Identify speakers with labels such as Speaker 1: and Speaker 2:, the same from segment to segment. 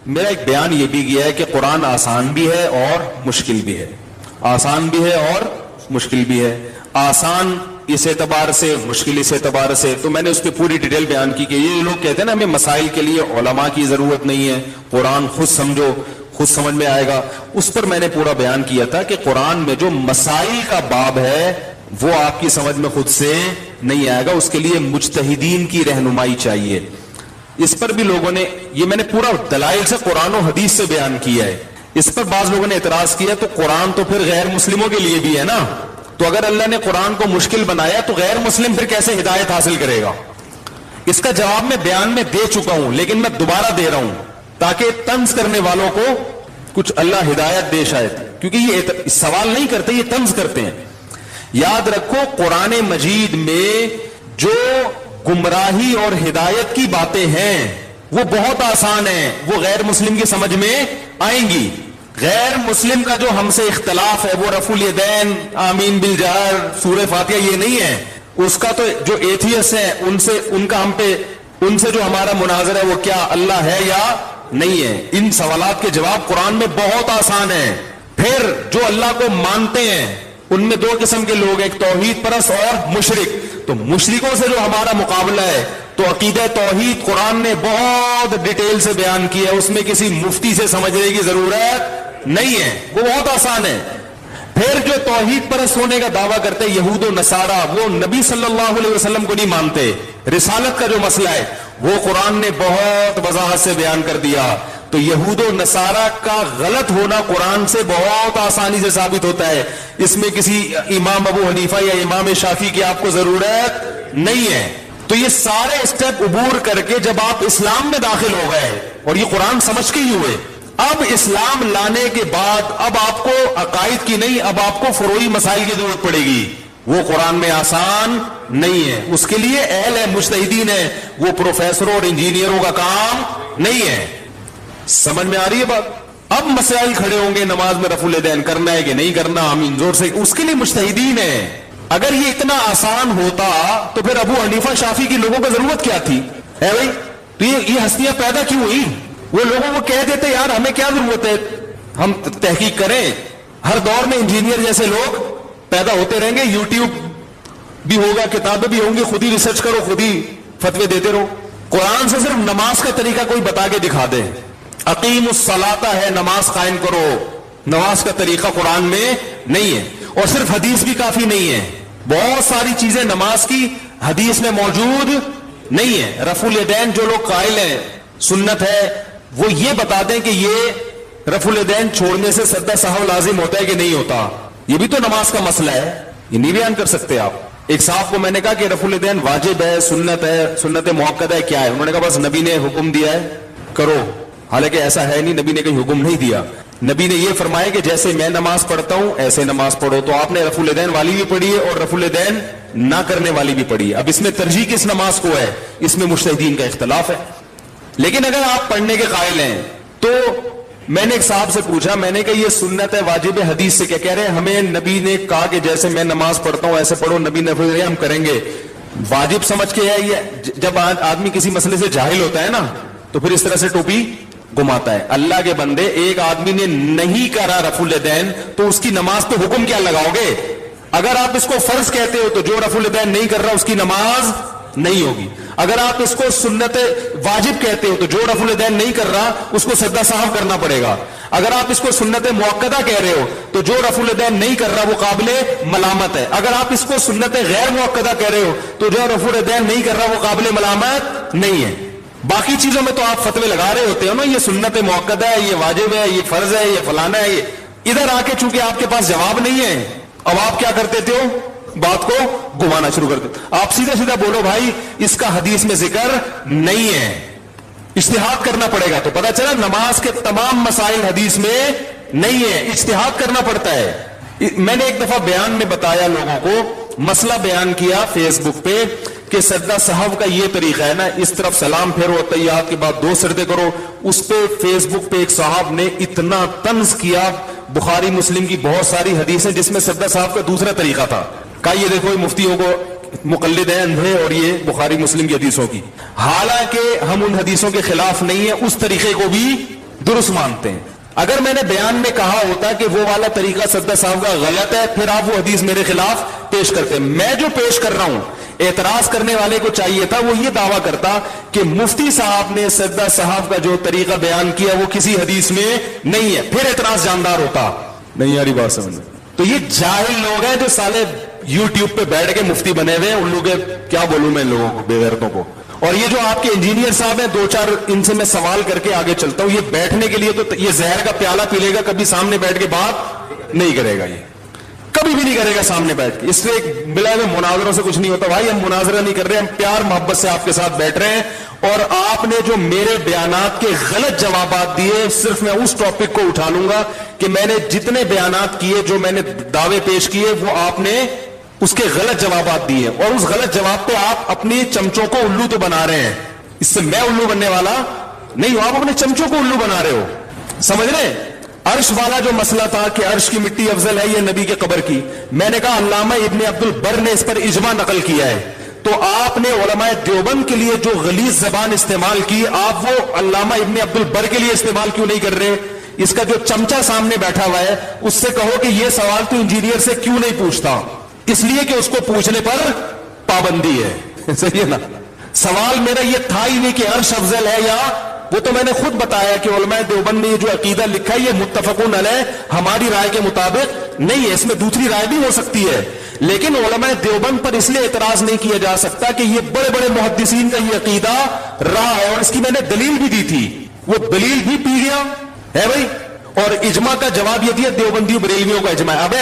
Speaker 1: میرا ایک بیان یہ بھی گیا ہے کہ قرآن آسان بھی ہے اور مشکل بھی ہے. آسان بھی ہے اور مشکل بھی ہے. آسان اس اعتبار سے، مشکل اس اعتبار سے. تو میں نے اس پہ پوری ڈیٹیل بیان کی کہ یہ لوگ کہتے ہیں نا ہمیں مسائل کے لیے علماء کی ضرورت نہیں ہے، قرآن خود سمجھو، خود سمجھ میں آئے گا. اس پر میں نے پورا بیان کیا تھا کہ قرآن میں جو مسائل کا باب ہے وہ آپ کی سمجھ میں خود سے نہیں آئے گا، اس کے لیے مجتہدین کی رہنمائی چاہیے. اس پر بھی لوگوں نے، یہ میں نے پورا دلائل سے قرآن و حدیث سے بیان کیا ہے. اس پر بعض لوگوں نے اعتراض کیا تو قرآن تو پھر غیر مسلموں کے لیے بھی ہے نا، تو اگر اللہ نے قرآن کو مشکل بنایا تو غیر مسلم پھر کیسے ہدایت حاصل کرے گا؟ اس کا جواب میں بیان میں دے چکا ہوں، لیکن میں دوبارہ دے رہا ہوں تاکہ طنز کرنے والوں کو کچھ اللہ ہدایت دے شاید، کیونکہ یہ سوال نہیں کرتے، یہ طنز کرتے ہیں. یاد رکھو قرآن مجید میں جو گمراہی اور ہدایت کی باتیں ہیں وہ بہت آسان ہیں، وہ غیر مسلم کی سمجھ میں آئیں گی. غیر مسلم کا جو ہم سے اختلاف ہے وہ رفع الیدین، آمین بالجہر، سورہ فاتحہ، یہ نہیں ہے. اس کا تو جو ایتھیس ہیں ان سے جو ہمارا مناظرہ ہے وہ کیا اللہ ہے یا نہیں ہے. ان سوالات کے جواب قرآن میں بہت آسان ہیں. پھر جو اللہ کو مانتے ہیں ان میں دو قسم کے لوگ، ایک توحید پرست اور مشرک. تو مشرکوں سے جو ہمارا مقابلہ ہے تو عقیدہ توحید قرآن نے بہت ڈیٹیل سے بیان کیا ہے، اس میں کسی مفتی سے سمجھنے کی ضرورت نہیں ہے، وہ بہت آسان ہے. پھر جو توحید پرست ہونے کا دعویٰ کرتے یہود و نصارہ، وہ نبی صلی اللہ علیہ وسلم کو نہیں مانتے. رسالت کا جو مسئلہ ہے وہ قرآن نے بہت وضاحت سے بیان کر دیا. تو یہود و نصارہ کا غلط ہونا قرآن سے بہت آسانی سے ثابت ہوتا ہے. اس میں کسی امام ابو حنیفہ یا امام شافعی کی آپ کو ضرورت نہیں ہے. تو یہ سارے اسٹیپ عبور کر کے جب آپ اسلام میں داخل ہو گئے، اور یہ قرآن سمجھ کے ہی ہوئے، اب اسلام لانے کے بعد اب آپ کو عقائد کی نہیں، اب آپ کو فروعی مسائل کی ضرورت پڑے گی. وہ قرآن میں آسان نہیں ہے، اس کے لیے اہل ہے، مجتہدین ہے، وہ پروفیسروں اور انجینئروں کا کام نہیں ہے. سمجھ میں آ رہی ہے بات؟ اب مسائل کھڑے ہوں گے نماز میں رفع الیدین کرنا ہے کہ نہیں کرنا، آمین زور سے، اس کے لیے مجتہدین ہے. اگر یہ اتنا آسان ہوتا تو پھر ابو حنیفہ شافعی کی لوگوں کو ضرورت کیا تھی؟ ہے بھائی، تو یہ ہستیاں پیدا کیوں ہوئی؟ وہ لوگوں کو کہہ دیتے یار ہمیں کیا ضرورت ہے، ہم تحقیق کریں. ہر دور میں انجینئر جیسے لوگ پیدا ہوتے رہیں گے، یوٹیوب بھی ہوگا، کتابیں بھی ہوں گی، خود ہی ریسرچ کرو، خود ہی فتوے دیتے رہو. قرآن سے صرف نماز کا طریقہ کوئی بتا کے دکھا دے، اقیم الصلاۃ ہے، نماز قائم کرو. نماز کا طریقہ قرآن میں نہیں ہے، اور صرف حدیث بھی کافی نہیں ہے. بہت ساری چیزیں نماز کی حدیث میں موجود نہیں ہے. رفع الیدین جو لوگ قائل ہیں سنت ہے، وہ یہ بتا دیں کہ یہ رفع الیدین چھوڑنے سے سجدہ سہو لازم ہوتا ہے کہ نہیں ہوتا. یہ بھی تو نماز کا مسئلہ ہے، یہ نہیں بیان کر سکتے آپ. ایک صاحب کو میں نے کہا کہ رفع الیدین واجب ہے، سنت موقدہ ہے، کیا ہے؟ انہوں نے کہا بس نبی نے حکم دیا ہے کرو. حالانکہ ایسا ہے نہیں، نبی نے کوئی حکم نہیں دیا. نبی نے یہ فرمایا کہ جیسے میں نماز پڑھتا ہوں ایسے نماز پڑھو. تو آپ نے رفع الیدین والی بھی پڑھی ہے اور رفع الیدین نہ کرنے والی بھی پڑھی ہے. اب اس میں ترجیح کس نماز کو ہے، اس میں مجتہدین کا اختلاف ہے. لیکن اگر آپ پڑھنے کے قائل ہیں تو میں نے ایک صاحب سے پوچھا، میں نے کہا یہ سنت ہے واجب ہے حدیث سے کیا کہہ رہے ہیں؟ ہمیں نبی نے کہا کہ جیسے میں نماز پڑھتا ہوں ایسے پڑھو، نبی نے فرمایا ہم کریں گے. واجب سمجھ کے ہے یہ. جب آدمی کسی مسئلے سے جاہل ہوتا ہے نا تو پھر اس طرح سے ٹوپی گھماتا ہے. اللہ کے بندے، ایک آدمی نے نہیں کرا رفع الیدین تو اس کی نماز پہ حکم کیا لگاؤ گے؟ اگر آپ اس کو فرض کہتے ہو تو جو رفع الیدین نہیں کر رہا اس کی نماز نہیں ہوگی. اگر آپ اس کو سنت واجب کہتے ہو تو جو رفع الیدین نہیں کر رہا اس کو سجدہ سہو کرنا پڑے گا. اگر آپ اس کو سنت موقدہ کہہ رہے ہو تو جو رفع الیدین نہیں کر رہا وہ قابل ملامت ہے. اگر آپ اس کو سنت غیر موقدہ کہہ رہے ہو تو جو رفع الیدین نہیں کر رہا وہ قابل ملامت نہیں ہے. باقی چیزوں میں تو آپ فتوے لگا رہے ہوتے ہو نا، یہ سنت موقدہ ہے، یہ واجب ہے، یہ فرض ہے، یہ فلانا ہے. ادھر آ کے چونکہ آپ کے پاس جواب نہیں ہے، اب آپ کیا کرتے تھے ہو؟ بات کو گھمانا شروع کر دیتے. آپ سیدھا سیدھا بولو بھائی اس کا حدیث میں ذکر نہیں ہے، اجتہاد کرنا پڑے گا. تو پتا چلا نماز کے تمام مسائل حدیث میں نہیں ہے، اجتہاد کرنا پڑتا ہے. میں نے ایک دفعہ بیان میں بتایا لوگوں کو، مسئلہ بیان کیا فیس بک پہ کہ سجدہ سہو کا یہ طریقہ ہے نا، اس طرف سلام پھیرو، تحیات کے بعد 2 سجدے کرو. اس پہ فیس بک پہ ایک صاحب نے اتنا طنز کیا. بخاری مسلم کی بہت ساری حدیثیں جس میں سجدہ سہو کا دوسرا طریقہ تھا. کہا یہ دیکھو یہ مفتیوں کو مقلد ہیں اندھے اور یہ بخاری مسلم کی حدیثوں کی. حالانکہ ہم ان حدیثوں کے خلاف نہیں ہیں، اس طریقے کو بھی درست مانتے ہیں. اگر میں نے بیان میں کہا ہوتا کہ وہ والا طریقہ سدہ صاحب کا غلط ہے, پھر آپ وہ حدیث میرے خلاف پیش کرتے. میں جو پیش کر رہا ہوں, اعتراض کرنے والے کو چاہیے تھا وہ یہ دعویٰ کرتا کہ مفتی صاحب نے سدہ صاحب کا جو طریقہ بیان کیا وہ کسی حدیث میں نہیں ہے, پھر اعتراض جاندار ہوتا. نہیں یاری بات سمجھ. تو یہ جاہل لوگ ہیں جو سالے یوٹیوب پہ بیٹھ کے مفتی بنے ہوئے ہیں. ان لوگوں کے کیا بولوں میں, ان لوگوں کو, بے غیرتوں کو. اور یہ جو آپ کے انجینئر صاحب ہیں, 2-4 ان سے میں سوال کر کے آگے چلتا ہوں. یہ بیٹھنے کے لیے تو یہ زہر کا پیالہ پی لے گا, کبھی سامنے بیٹھ کے بات نہیں کرے گا. یہ کبھی بھی نہیں کرے گا سامنے بیٹھ کے. اس سے ملا ہے مناظروں سے کچھ نہیں ہوتا بھائی. ہم مناظرہ نہیں کر رہے, ہم پیار محبت سے آپ کے ساتھ بیٹھ رہے ہیں. اور آپ نے جو میرے بیانات کے غلط جوابات دیے, صرف میں اس ٹاپک کو اٹھا لوں گا کہ میں نے جتنے بیانات کیے, جو میں نے دعوے پیش کیے, وہ آپ نے اس کے غلط جوابات دیے. اور اس غلط جواب پہ آپ اپنی چمچوں کو الو تو بنا رہے ہیں. اس سے میں الو بننے والا نہیں ہوں, آپ اپنے چمچوں کو الو بنا رہے ہو. سمجھ رہے ہیں؟ عرش والا جو مسئلہ تھا کہ عرش کی مٹی افضل ہے یہ نبی کے قبر کی, میں نے کہا علامہ ابن عبد البر نے اس پر اجماع نقل کیا ہے. تو آپ نے علماء دیوبند کے لیے جو غلیظ زبان استعمال کی, آپ وہ علامہ ابن عبد البر کے لیے استعمال کیوں نہیں کر رہے؟ اس کا جو چمچا سامنے بیٹھا ہوا ہے اس سے کہو کہ یہ سوال تو انجینئر سے کیوں نہیں پوچھتا. اس لیے کہ اس کو پوچھنے پر پابندی ہے. صحیح ہے نا؟ سوال میرا یہ تھا ہی نہیں کہ عرش افضل ہے, یا وہ تو میں نے خود بتایا کہ علماء دیوبند نے یہ جو عقیدہ لکھا ہے یہ متفقون علیہ ہماری رائے کے مطابق نہیں ہے. اس میں دوسری رائے بھی ہو سکتی ہے, لیکن علماء دیوبند پر اس لیے اعتراض نہیں کیا جا سکتا کہ یہ بڑے بڑے محدثین کا یہ عقیدہ رہا ہے. اور اس کی میں نے دلیل بھی دی تھی, وہ دلیل بھی پی گیا ہے بھائی. اور اجماع کا جواب یہ دیا دیوبندی بریلویوں کا اجماع. اب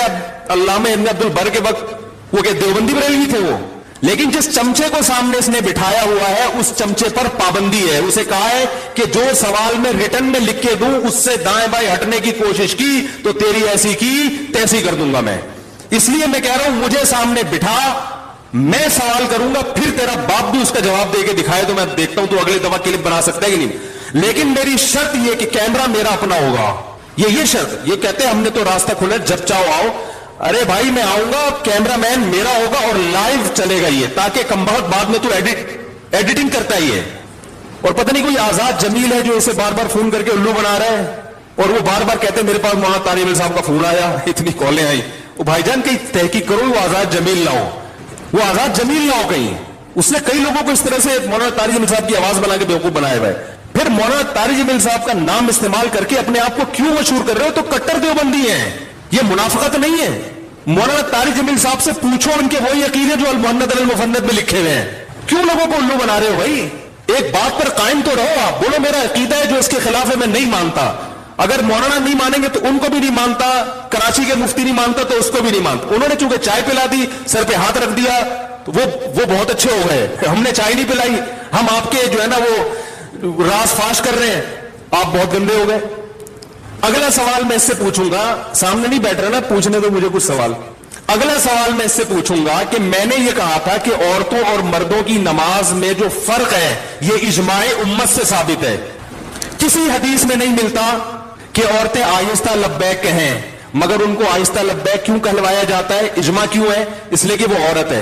Speaker 1: علامہ ابن عبد البر کے وقت وہ کہ دیوبندی بریلوی تھے وہ, لیکن جس چمچے کو سامنے اس نے بٹھایا ہوا ہے اس چمچے پر پابندی ہے. اسے کہا ہے کہ جو سوال میں ریٹن میں لکھ کے دوں اس سے دائیں بائیں ہٹنے کی کوشش کی تو تیری ایسی کی تیسی کر دوں گا میں. اس لیے میں کہہ رہا ہوں مجھے سامنے بٹھا, میں سوال کروں گا, پھر تیرا باپ بھی اس کا جواب دے کے دکھائے تو میں دیکھتا ہوں تو اگلی دفعہ کلپ بنا سکتا ہے کہ نہیں. لیکن میری شرط یہ کہ کیمرہ میرا اپنا ہوگا. یہ شرط, یہ کہتے ہیں ہم نے تو راستہ کھولا جب چاہو آؤ. ارے بھائی میں آؤں گا, کیمرہ مین میرا ہوگا اور لائیو چلے گا یہ, تاکہ کم بخت بعد میں تو ایڈیٹنگ کرتا ہی ہے. اور پتہ نہیں کوئی آزاد جمیل ہے جو اسے بار بار فون کر کے الو بنا رہا ہے, اور وہ بار بار کہتے ہیں میرے پاس مولانا طارق عمل صاحب کا فون آیا, اتنی کالیں آئی. وہ بھائی جان کہیں تحقیق کرو, وہ آزاد جمیل نہ ہو, وہ آزاد جمیل نہ ہو کہیں. اس نے کئی لوگوں کو اس طرح سے مولانا طارق عمل صاحب کی آواز بنا کے بیوقوف بنایا ہوا ہے. پھر مولانا طارق عمل صاحب کا نام استعمال کر کے اپنے آپ کو کیوں مشہور کر رہے ہو؟ تو کٹر دیوبندی ہیں, یہ منافقت نہیں ہے. مولانا طارق جمیل صاحب سے پوچھو ان کے وہی عقیدے جو المحند المفند میں لکھے ہوئے ہیں. کیوں لوگوں کو الو بنا رہے ہو بھائی؟ ایک بات پر قائم تو رہو. آپ بولو میرا عقیدہ ہے جو اس کے خلاف ہے میں نہیں مانتا. اگر مولانا نہیں مانیں گے تو ان کو بھی نہیں مانتا, کراچی کے مفتی نہیں مانتا تو اس کو بھی نہیں مانتا. انہوں نے چونکہ چائے پلا دی, سر پہ ہاتھ رکھ دیا, تو وہ بہت اچھے ہو گئے. ہم نے چائے نہیں پلائی, ہم آپ کے جو ہے نا وہ راز فاش کر رہے ہیں, آپ بہت گندے ہو گئے. اگلا سوال میں اس سے پوچھوں گا, سامنے نہیں بیٹھ رہا نا, پوچھنے دو مجھے کچھ سوال. اگلا سوال میں اس سے پوچھوں گا کہ میں نے یہ کہا تھا کہ عورتوں اور مردوں کی نماز میں جو فرق ہے یہ اجماع امت سے ثابت ہے. کسی حدیث میں نہیں ملتا کہ عورتیں آہستہ لبیک کہیں, مگر ان کو آہستہ لبیک کیوں کہلوایا جاتا ہے؟ اجماع کیوں ہے؟ اس لیے کہ وہ عورت ہے,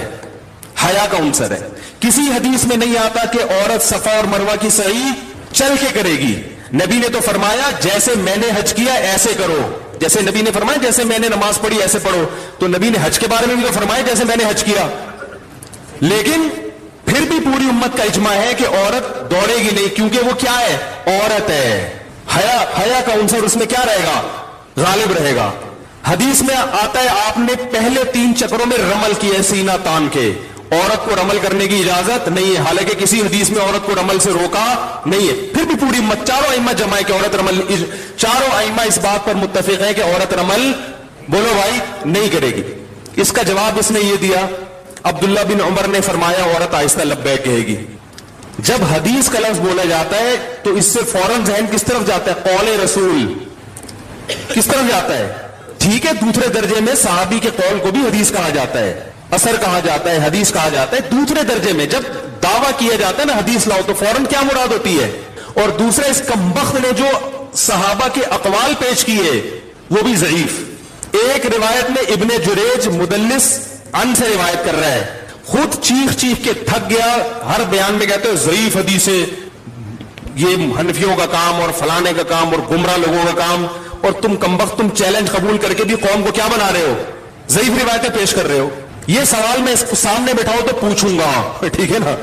Speaker 1: حیا کا عنصر ہے. کسی حدیث میں نہیں آتا کہ عورت صفا اور مروہ کی سعی چل کے کرے گی. نبی نے تو فرمایا جیسے میں نے حج کیا ایسے کرو. جیسے نبی نے فرمایا جیسے میں نے نماز پڑھی ایسے پڑھو, تو نبی نے حج کے بارے میں بھی تو فرمایا جیسے میں نے حج کیا. لیکن پھر بھی پوری امت کا اجماع ہے کہ عورت دوڑے گی نہیں, کیونکہ وہ کیا ہے؟ عورت ہے. حیا کا عنصر اس میں کیا رہے گا؟ غالب رہے گا. حدیث میں آتا ہے آپ نے پہلے 3 چکروں میں رمل کیا ہے سینہ تان کے. عورت کو رمل کرنے کی اجازت نہیں ہے, حالانکہ کسی حدیث میں عورت کو رمل سے روکا نہیں ہے. پھر بھی پوری امت, چاروں ائمہ جمع ہے کہ عورت رمل, چاروں ائمہ اس بات پر متفق ہے کہ عورت رمل بولو بھائی نہیں کرے گی. اس کا جواب اس نے یہ دیا, عبداللہ بن عمر نے فرمایا عورت آہستہ لبیک کہے گی. جب حدیث کا لفظ بولا جاتا ہے تو اس سے فوراً ذہن کس طرف جاتا ہے؟ قول رسول کس طرف جاتا ہے؟ ٹھیک ہے, دوسرے درجے میں صحابی کے قول کو بھی حدیث کہا جاتا ہے, اثر کہا جاتا ہے, حدیث کہا جاتا ہے. دوسرے درجے میں جب دعویٰ کیا جاتا ہے نا حدیث لاؤ, تو فوراً کیا مراد ہوتی ہے؟ اور دوسرے اس کمبخت نے جو صحابہ کے اقوال پیش کیے وہ بھی ضعیف. ایک روایت میں ابن جریج مدلس ان سے روایت کر رہا ہے, خود چیخ چیخ کے تھک گیا, ہر بیان میں کہتے ہیں ضعیف حدیث ہے, یہ حنفیوں کا کام اور فلانے کا کام اور گمراہ لوگوں کا کام, اور تم کمبخت تم چیلنج قبول کر کے بھی قوم کو کیا بنا رہے ہو, ضعیف روایتیں پیش کر رہے ہو. یہ سوال میں اس کو سامنے بٹھاؤ تو پوچھوں گا, ٹھیک ہے نا.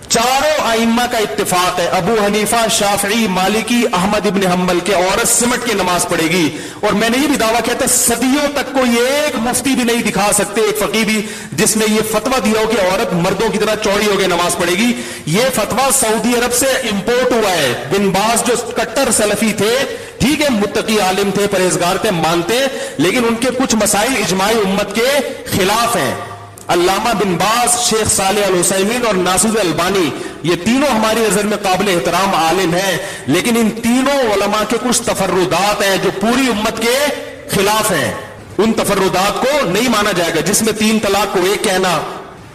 Speaker 1: چاروں ائمہ کا اتفاق ہے, ابو حنیفہ, شافعی, مالکی, احمد ابن حنبل, کے عورت سمٹ کے نماز پڑھے گی. اور میں نے یہ بھی دعویٰ کیا تھا صدیوں تک کوئی ایک مفتی بھی نہیں دکھا سکتے, ایک فقیہ بھی, جس نے یہ فتویٰ دیا ہو کہ عورت مردوں کی طرح چوڑی ہو کے نماز پڑھے گی. یہ فتویٰ سعودی عرب سے امپورٹ ہوا ہے. بن باز جو کٹر سلفی تھے, ٹھیک ہے, متقی عالم تھے, پرہیزگار تھے, مانتے, لیکن ان کے کچھ مسائل اجماع امت کے خلاف ہیں. علامہ بن باز, شیخ صالح العثیمین اور ناصر البانی, یہ تینوں ہماری نظر میں قابل احترام عالم ہیں, لیکن ان تینوں علماء کے کچھ تفردات ہیں جو پوری امت کے خلاف ہیں. ان تفردات کو نہیں مانا جائے گا, جس میں 3 طلاق کو ایک کہنا,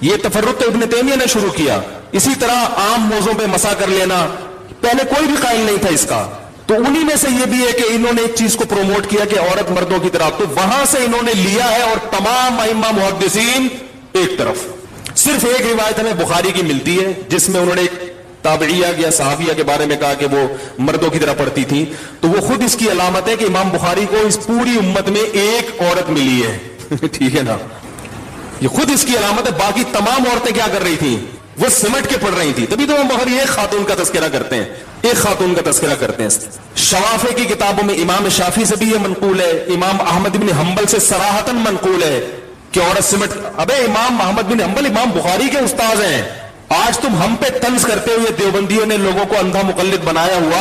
Speaker 1: یہ تفرد تو ابن تیمیہ نے شروع کیا. اسی طرح عام موضوع پہ مسا کر لینا, پہلے کوئی بھی قائل نہیں تھا اس کا. تو انہی میں سے یہ بھی ہے کہ انہوں نے ایک چیز کو پروموٹ کیا کہ عورت مردوں کی طرح, تو وہاں سے انہوں نے لیا ہے. اور تمام ائمہ محدثین ایک طرف. صرف ایک روایت ہمیں بخاری کی ملتی ہے جس میں انہوں نے ایک تابعیہ یا صحابیہ کے بارے میں کہا کہ وہ مردوں کی طرح پڑھتی تھی, تو وہ خود اس کی علامت ہے کہ امام بخاری کو اس پوری امت میں ایک عورت ملی ہے. ٹھیک ہے نا, یہ خود اس کی علامت ہے. باقی تمام عورتیں کیا کر رہی تھیں, وہ سمٹ کے پڑھ رہی تھی. تبھی تو امام بخاری ایک خاتون کا تذکرہ کرتے ہیں, ایک خاتون کا تذکرہ کرتے ہیں. شوافع کی کتابوں میں امام شافعی سے بھی یہ منقول ہے, امام احمد بن حنبل سے صراحتاً منقول ہے کہ عورت سمٹ. ابے امام احمد بن حنبل امام بخاری کے استاذ ہیں. آج تم ہم پہ طنز کرتے ہوئے دیوبندیوں نے لوگوں کو اندھا مقلد بنایا ہوا,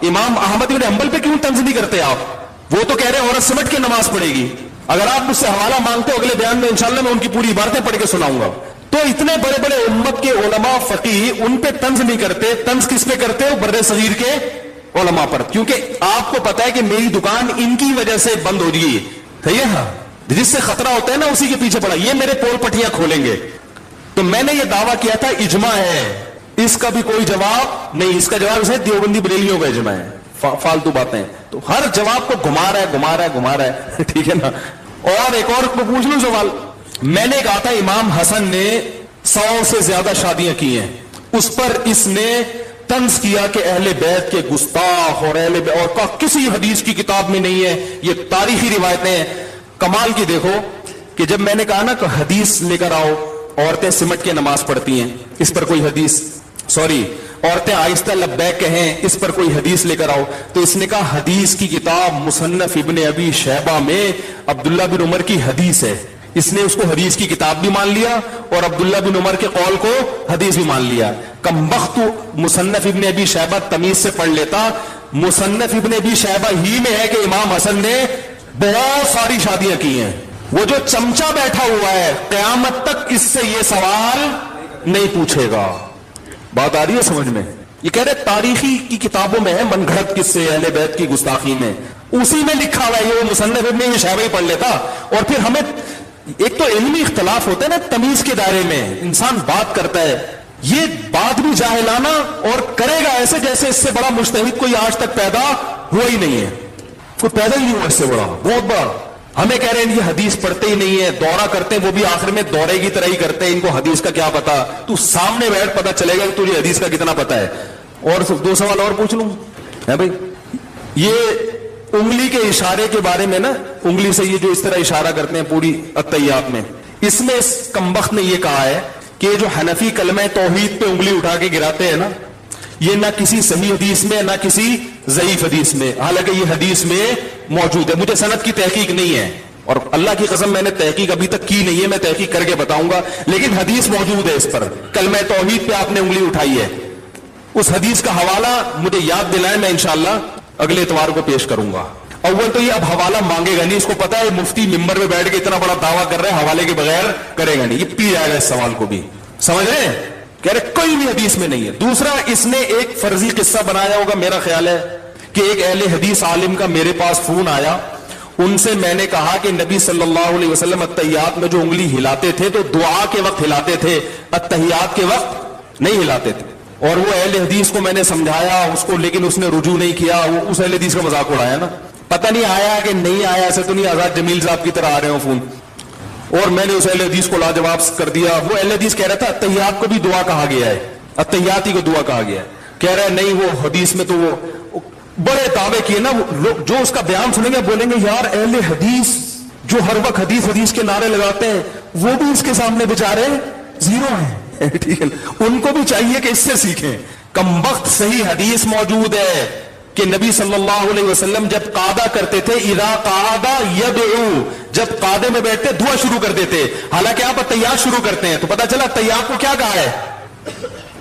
Speaker 1: امام احمد بن حنبل پہ کیوں طنز نہیں کرتے آپ؟ وہ تو کہہ رہے ہیں عورت سمٹ کے نماز پڑھے گی. اگر آپ مجھ سے حوالہ مانگتے ہو اگلے بیان میں انشاءاللہ میں ان کی پوری عبارتیں پڑھ کے سناؤں گا. تو اتنے بڑے بڑے امت کے علماء فقیہ ان پہ طنز نہیں کرتے. طنز کس پہ کرتے ہو؟ بر صغیر کے علماء پر, کیونکہ آپ کو پتا ہے کہ میری دکان ان کی وجہ سے بند ہو رہی ہے. صحیح ہے, جس سے خطرہ ہوتا ہے نا اسی کے پیچھے پڑا. یہ میرے پول پٹیاں کھولیں گے. تو میں نے یہ دعویٰ کیا تھا اجماع ہے, اس کا بھی کوئی جواب نہیں. اس کا جواب اسے دیوبندی بریلیوں کا اجماع ہے. فالتو باتیں, تو ہر جواب کو گھما رہا ہے. ٹھیک ہے نا. اور ایک اور کو پوچھ لوں سوال. میں نے کہا تھا امام حسن نے 100 سے زیادہ شادیاں کی ہیں, اس پر اس نے طنز کیا کہ اہل بیت کے گستاخ, اور اہل بیت, اور کسی حدیث کی کتاب میں نہیں ہے, یہ تاریخی روایتیں ہیں. کمال کی دیکھو کہ جب میں نے کہا نا کہ حدیث لے کر آؤ, عورتیں سمٹ کے نماز پڑھتی ہیں, اس پر کوئی حدیث, عورتیں آہستہ لبیک کہیں, اس پر کوئی حدیث لے کر آؤ, تو اس نے کہا حدیث کی کتاب مصنف ابن ابی شیبہ میں عبداللہ بن عمر کی حدیث ہے. اس نے اس کو حدیث کی کتاب بھی مان لیا اور عبداللہ بن عمر کے قول کو حدیث بھی مان لیا. کمبخت مصنف ابن ابی شیبہ تمیز سے پڑھ لیتا. مصنف ابن ابی شیبہ ہی میں ہے کہ امام حسن نے بہت ساری شادیاں کی ہیں. وہ جو چمچا بیٹھا ہوا ہے قیامت تک اس سے یہ سوال نہیں پوچھے گا. بات آ رہی ہے سمجھ میں؟ یہ کہہ رہے تاریخی کی کتابوں میں ہے من گھڑت قصے اہل بیت کی گستاخی میں, اسی میں لکھا ہوا ہے. یہ وہ مصنف ابن شیبہ ہی پڑھ لیتا. اور پھر ہمیں ایک تو علمی اختلاف ہوتا ہے نا, تمیز کے دائرے میں انسان بات کرتا ہے, یہ بات بھی جاہلانہ اور کرے گا ایسے جیسے اس سے بڑا مجتہد کوئی آج تک پیدا ہوا ہی نہیں ہے. کوئی پیدا ہی نہیں ہوا اس سے بڑا, بہت بڑا. ہمیں کہہ رہے ہیں یہ حدیث پڑھتے ہی نہیں ہے, دورہ کرتے ہیں, وہ بھی آخر میں دورے کی طرح ہی کرتے ہیں, ان کو حدیث کا کیا پتا. تو سامنے بیٹھ پتا چلے گا کہ تجھے حدیث کا کتنا پتا ہے. اور 2 سوال اور پوچھ لوں ہے بھائی. یہ انگلی کے اشارے کے بارے میں نا, انگلی سے یہ جو اس طرح اشارہ کرتے ہیں پوری التحیات میں, اس میں اس کمبخت نے یہ کہا ہے کہ جو حنفی کلمہ توحید پہ انگلی اٹھا کے گراتے ہیں نا, یہ نہ کسی صحیح حدیث میں نہ کسی ضعیف حدیث میں, حالانکہ یہ حدیث میں موجود ہے. مجھے سند کی تحقیق نہیں ہے اور اللہ کی قسم میں نے تحقیق ابھی تک کی نہیں ہے, میں تحقیق کر کے بتاؤں گا, لیکن حدیث موجود ہے اس پر. کلمہ توحید پہ آپ نے انگلی اٹھائی ہے, اس حدیث کا حوالہ مجھے یاد دلائیں, میں انشاءاللہ اگلے اتوار کو پیش کروں گا. اول تو یہ اب حوالہ مانگے گا نہیں, اس کو پتا ہے مفتی ممبر میں بیٹھ کے اتنا بڑا دعویٰ کر رہے ہیں, حوالے کے بغیر کرے گا نہیں, یہ پی جائے گا اس سوال کو بھی. سمجھ رہے ہیں؟ کہہ رہے کوئی بھی حدیث میں نہیں ہے. دوسرا, اس نے ایک فرضی قصہ بنایا ہوگا, میرا خیال ہے کہ ایک اہل حدیث عالم کا میرے پاس فون آیا, ان سے میں نے کہا کہ نبی صلی اللہ علیہ وسلم التحیات میں جو انگلی ہلاتے تھے تو دعا کے وقت ہلاتے تھے, التحیات کے وقت نہیں ہلاتے تھے. اور وہ اہل حدیث کو میں نے سمجھایا اس کو, لیکن اس نے رجوع نہیں کیا. وہ اس اہل حدیث کا مذاق اڑایا نا, پتہ نہیں آیا کہ نہیں آیا, ایسے تو نہیں آزاد جمیل صاحب کی طرح آ رہے ہوں فون. اور میں نے اس اہل حدیث کو لاجواب کر دیا. وہ اہل حدیث کہہ رہا تھا التحیات کو بھی دعا کہا گیا ہے, التحیات ہی کو دعا کہا گیا ہے. کہہ رہے نہیں وہ حدیث میں تو وہ بڑے دعوے کیے نا, جو اس کا بیان سنیں گے بولیں گے یار اہل حدیث جو ہر وقت حدیث حدیث کے نعرے لگاتے ہیں وہ بھی اس کے سامنے بیچارے زیرو ہیں. ٹھیک ہے, ان کو بھی چاہیے کہ اس سے سیکھیں. کمبخت صحیح حدیث موجود ہے کہ نبی صلی اللہ علیہ وسلم جب قعدہ کرتے تھے, اذا قعد یدعو, جب قعدے میں بیٹھتے دعا شروع کر دیتے. حالانکہ آپ تیار شروع کرتے ہیں تو پتا چلا تیار کو کیا کہا ہے,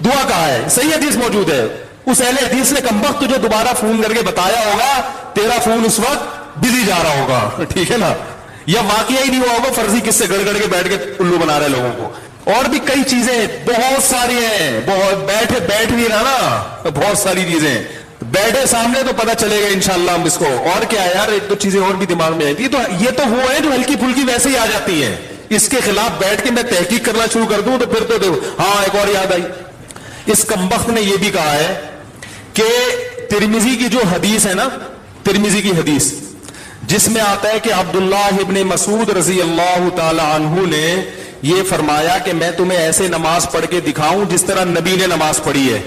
Speaker 1: دعا کہا ہے. صحیح حدیث موجود ہے. اس اہل حدیث نے کمبخت تجھے دوبارہ فون کر کے بتایا ہوگا, تیرا فون اس وقت بزی جا رہا ہوگا. ٹھیک ہے نا, یا واقعہ ہی نہیں ہوا ہوگا, فرضی کس سے گڑ گڑ کے بیٹھ کے الو بنا رہے لوگوں کو. اور بھی کئی چیزیں بہت ساری ہیں, بہت بیٹھ نہیں رہا نا, بہت ساری چیزیں بیٹھے سامنے تو پتہ چلے گا انشاءاللہ ہم اس کو. اور کیا ہے یار, ایک دو چیزیں اور بھی دماغ میں آتی ہے, تو یہ تو وہ ہے جو ہلکی پھلکی ویسے ہی آ جاتی ہیں. اس کے خلاف بیٹھ کے میں تحقیق کرنا شروع کر دوں تو پھر تو ہاں ایک اور یاد آئی. اس کمبخت نے یہ بھی کہا ہے کہ ترمذی کی جو حدیث ہے نا, ترمذی کی حدیث جس میں آتا ہے کہ عبداللہ ابن مسعود رضی اللہ تعالی عنہ نے یہ فرمایا کہ میں تمہیں ایسے نماز پڑھ کے دکھاؤں جس طرح نبی نے نماز پڑھی ہے,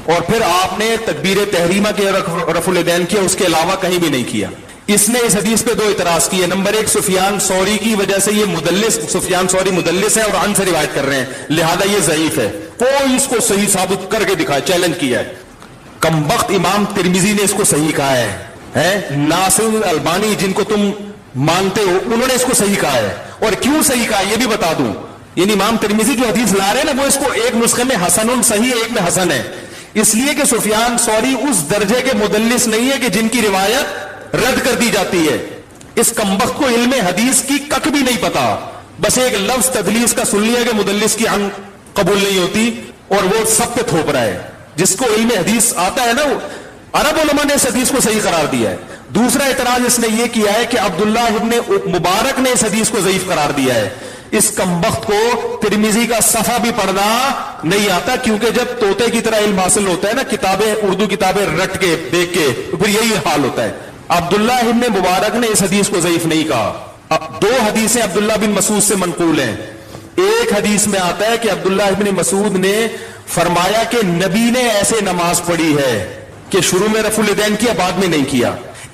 Speaker 1: اور پھر آپ نے تکبیر تحریمہ کے رفع الیدین کیا, اس کے علاوہ کہیں بھی نہیں کیا. اس نے اس حدیث پہ دو اعتراض کیے. نمبر ایک, سفیان ثوری کی وجہ سے یہ مدلس, سفیان ثوری مدلس ہے اور عن سے روایت کر رہے ہیں, لہذا یہ ضعیف ہے. کوئی اس کو صحیح ثابت کر کے دکھائے, چیلنج کیا ہے. کمبخت امام ترمذی نے اس کو صحیح کہا ہے. ناصر البانی جن کو تم مانتے ہو انہوں نے اس کو صحیح کہا ہے. اور کیوں صحیح کہا یہ بھی بتا دوں. یعنی امام ترمذی جو حدیث لا رہے ہیں نا, وہ اس کو ایک نسخے میں حسن صحیح ہے, ایک میں حسن ہے, اس لیے کہ سفیان ثوری اس درجے کے مدلس نہیں ہے کہ جن کی روایت رد کر دی جاتی ہے. اس کمبخت کو علم حدیث کی کک بھی نہیں پتا, بس ایک لفظ تدلیس کا سن لیا کہ مدلس کی عن قبول نہیں ہوتی اور وہ سب پہ تھوپ رہا ہے. جس کو علم حدیث آتا ہے نا, عرب علماء نے اس حدیث کو صحیح قرار دیا ہے. دوسرا اعتراض اس نے یہ کیا ہے کہ عبداللہ ابن مبارک نے اس حدیث کو ضعیف قرار دیا ہے. اس کمبخت کو ترمذی کا صفحہ بھی پڑھنا نہیں آتا, کیونکہ جب طوطے کی طرح علم حاصل ہوتا ہے نا, کتابیں اردو کتابیں رٹ کے دیکھ کے, پھر یہی حال ہوتا ہے. عبداللہ ابن مبارک نے اس حدیث کو ضعیف نہیں کہا. اب دو حدیثیں عبداللہ بن مسعود سے منقول ہیں. ایک حدیث میں آتا ہے کہ عبداللہ ابن مسعود نے فرمایا کہ نبی نے ایسے نماز پڑھی ہے کہ شروع میں رفع الیدین کیا, بعد میں نہیں کیا.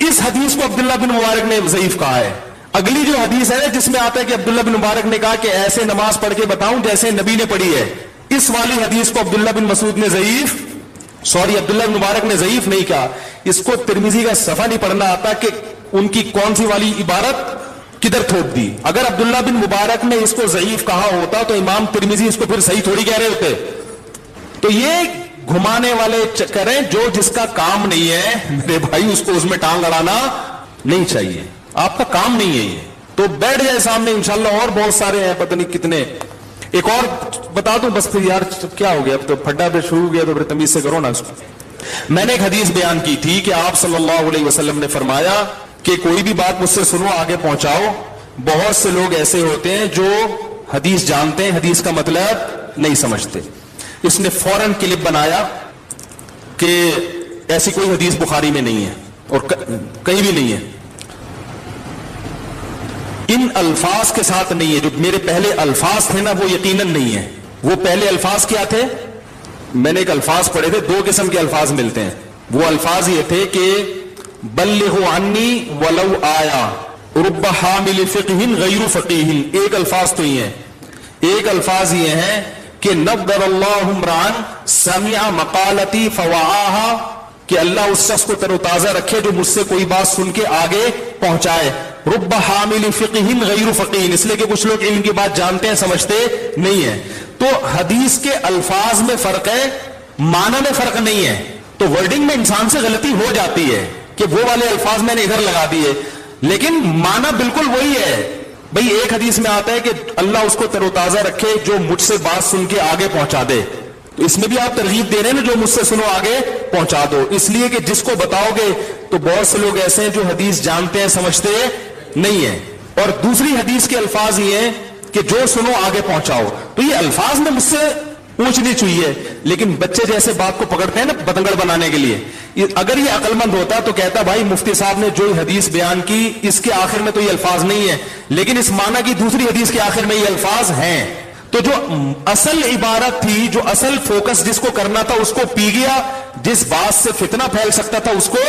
Speaker 1: اس حدیث کو عبداللہ بن مبارک نے ضعیف کہا ہے. اگلی جو حدیث ہے جس میں آتا ہے کہ عبداللہ بن مبارک نے کہا کہ ایسے نماز پڑھ کے بتاؤں جیسے نبی نے پڑھی ہے, اس والی حدیث کو عبداللہ بن مسعود نے عبداللہ بن مبارک نے ضعیف نہیں کہا. اس کو ترمذی کا صفحہ نہیں پڑھنا آتا کہ ان کی کون سی والی عبارت کدھر تھوپ دی. اگر عبداللہ بن مبارک نے اس کو ضعیف کہا ہوتا تو امام ترمذی اس کو پھر صحیح تھوڑی کہہ رہے ہوتے. تو یہ گھمانے والے چکر ہیں, جو جس کا کام نہیں ہے میرے بھائی اس کو اس میں ٹانگ اڑانا نہیں چاہیے, آپ کا کام نہیں ہے یہ. تو بیٹھ جائے سامنے انشاءاللہ, اور بہت سارے ہیں پتہ نہیں کتنے. ایک اور بتا دوں بس, پھر یار کیا ہو گیا, اب تو پھڈا پہ شروع ہو گیا تو پھر تمیز سے کرو نا اس کو. میں نے ایک حدیث بیان کی تھی کہ آپ صلی اللہ علیہ وسلم نے فرمایا کہ کوئی بھی بات مجھ سے سنو آگے پہنچاؤ. بہت سے لوگ ایسے ہوتے ہیں جو حدیث جانتے ہیں, حدیث کا مطلب نہیں سمجھتے. اس نے فوراً کلپ بنایا کہ ایسی کوئی حدیث بخاری میں نہیں ہے اور کہیں بھی نہیں ہے, ان الفاظ کے ساتھ نہیں ہے. جو میرے پہلے الفاظ تھے نا وہ یقیناً نہیں ہے. وہ پہلے الفاظ کیا تھے, میں نے ایک الفاظ پڑھے تھے, دو قسم کے الفاظ ملتے ہیں. وہ الفاظ یہ تھے کہ بلغوا عنی ولو آیا رب حامل فقہ غیر فقیہ. ایک الفاظ تو یہ ہے. ایک الفاظ یہ ہیں کہ نضر اللہ امران سمع مقالتی فوعاها, کہ اللہ اس شخص کو تر و تازہ رکھے جو مجھ سے کوئی بات سن کے آگے پہنچائے. رب حامل فقہ غیر فقیہ, اس لیے کہ کچھ لوگ علم کی بات جانتے ہیں سمجھتے نہیں ہیں. تو حدیث کے الفاظ میں فرق ہے, معنی میں فرق نہیں ہے. تو ورڈنگ میں انسان سے غلطی ہو جاتی ہے کہ وہ والے الفاظ میں نے ادھر لگا دیے, لیکن معنی بالکل وہی ہے. بھئی ایک حدیث میں آتا ہے کہ اللہ اس کو تر و تازہ رکھے جو مجھ سے بات سن کے آگے پہنچا دے. تو اس میں بھی آپ ترغیب دے رہے ہیں نا, جو مجھ سے سنو آگے پہنچا دو. اس لیے کہ جس کو بتاؤ گے تو بہت سے لوگ ایسے ہیں جو حدیث جانتے ہیں سمجھتے نہیں ہیں. اور دوسری حدیث کے الفاظ یہ ہیں کہ جو سنو آگے پہنچاؤ. تو یہ الفاظ میں مجھ سے اونچ نیچ ہوئی ہے, لیکن بچے جیسے بات کو پکڑتے ہیں نا بتنگڑ بنانے کے لیے. اگر یہ عقل مند ہوتا تو کہتا بھائی مفتی صاحب نے جو حدیث بیان کی اس کے آخر میں تو یہ الفاظ نہیں ہے, لیکن اس معنی کی دوسری حدیث کے آخر میں یہ الفاظ ہیں. تو جو اصل عبارت تھی, جو اصل فوکس جس کو کرنا تھا اس کو پی گیا, جس بات سے فتنہ پھیل سکتا تھا اس کو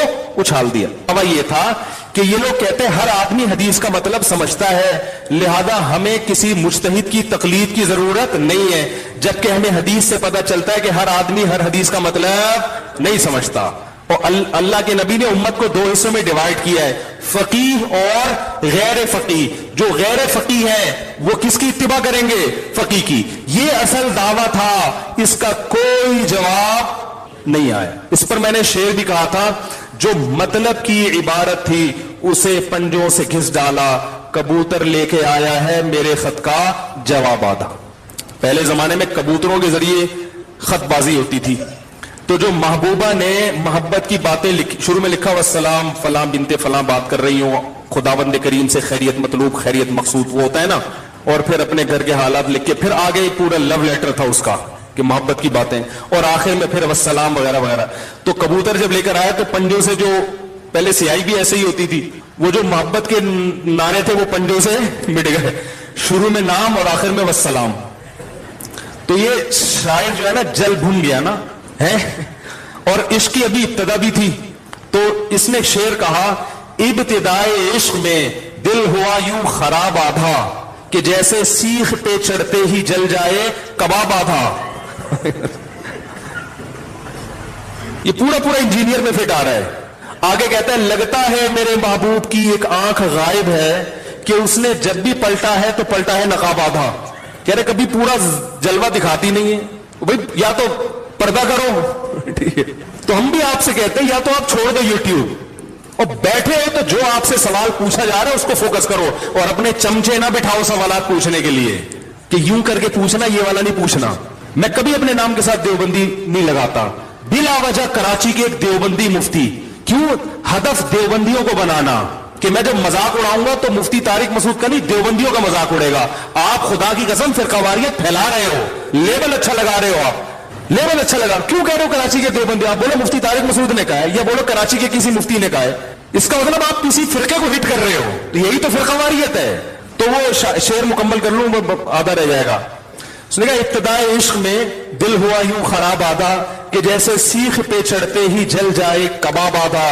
Speaker 1: اچھال دیا. اب یہ تھا کہ یہ لوگ کہتے ہیں ہر آدمی حدیث کا مطلب سمجھتا ہے, لہذا ہمیں کسی مجتہد کی تقلید کی ضرورت نہیں ہے, جبکہ ہمیں حدیث سے پتہ چلتا ہے کہ ہر آدمی ہر حدیث کا مطلب نہیں سمجھتا. اور اللہ کے نبی نے امت کو دو حصوں میں ڈیوائڈ کیا ہے, فقیہ اور غیر فقیہ. جو غیر فقیہ ہے وہ کس کی اتباع کریں گے؟ فقیہ کی. یہ اصل دعویٰ تھا, اس کا کوئی جواب نہیں آیا. اس پر میں نے شعر بھی کہا تھا, جو مطلب کی عبارت تھی اسے پنجوں سے گھس ڈالا, کبوتر لے کے آیا ہے میرے خط کا جواب آدھا. پہلے زمانے میں کبوتروں کے ذریعے خط بازی ہوتی تھی, تو جو محبوبہ نے محبت کی باتیں شروع میں لکھا والسلام فلاں بنت فلاں بات کر رہی ہوں, خداوند کریم سے خیریت مطلوب خیریت مقصود, وہ ہوتا ہے نا, اور پھر اپنے گھر کے حالات لکھ کے پھر آگے پورا لو لیٹر تھا اس کا کہ محبت کی باتیں, اور آخر میں پھر والسلام وغیرہ وغیرہ. تو کبوتر جب لے کر آیا تو پنجوں سے, جو پہلے سیاہی بھی ایسے ہی ہوتی تھی, وہ جو محبت کے نعرے تھے وہ پنجوں سے مٹ گئے, شروع میں نام اور آخر میں والسلام. تو یہ شاعر جو ہے نا جل بھن گیا نا ہے, اور عشق کی ابھی ابتدا بھی تھی. تو اس نے شعر کہا, ابتدائے عشق میں دل ہوا یوں خراب آدھا, کہ جیسے سیخ پہ چڑھتے ہی جل جائے کباب آدھا. یہ پورا انجینئر میں فٹ آ رہا ہے. آگے کہتا ہے لگتا ہے میرے محبوب کی ایک آنکھ غائب ہے, کہ اس نے جب بھی پلٹا ہے تو پلٹا ہے نقاب آدھا. کہہ رہے کبھی پورا جلوہ دکھاتی نہیں ہے بھائی, یا تو پردہ کرو. ٹھیک ہے, تو ہم بھی آپ سے کہتے ہیں یا تو آپ چھوڑ دو یوٹیوب, اور بیٹھے ہو تو جو آپ سے سوال پوچھا جا رہا ہے اس کو فوکس کرو, اور اپنے چمچے نہ بٹھاؤ سوالات پوچھنے کے لیے کہ یوں کر کے پوچھنا, یہ والا نہیں پوچھنا. میں کبھی اپنے نام کے ساتھ دیوبندی نہیں لگاتا, بلا وجہ کراچی کے ایک دیوبندی مفتی. کیوں؟ ہدف دیوبندیوں کو بنانا, کہ میں جب مذاق اڑاؤں گا تو مفتی طارق مسعود کا نہیں دیوبندیوں کا مذاق اڑے گا. آپ خدا کی قسم فرقہ واریت پھیلا رہے ہو, لیبل اچھا لگا رہے ہو, آپ لیبل اچھا لگا. کیوں کہہ رہے ہو کراچی کے دیوبندی؟ آپ بولو مفتی طارق مسعود نے کہا ہے, یا بولو کراچی کے کسی مفتی نے کہا ہے. اس کا مطلب آپ کسی فرقے کو ہٹ کر رہے ہو, یہی تو فرقہ واریت ہے. تو وہ شعر مکمل کر لوں, وہ آدھا رہ جائے گا. اس نے کہا ابتدائے عشق میں دل ہوا یوں خراب آدھا, کہ جیسے سیخ پہ چڑھتے ہی جل جائے کباب آدھا.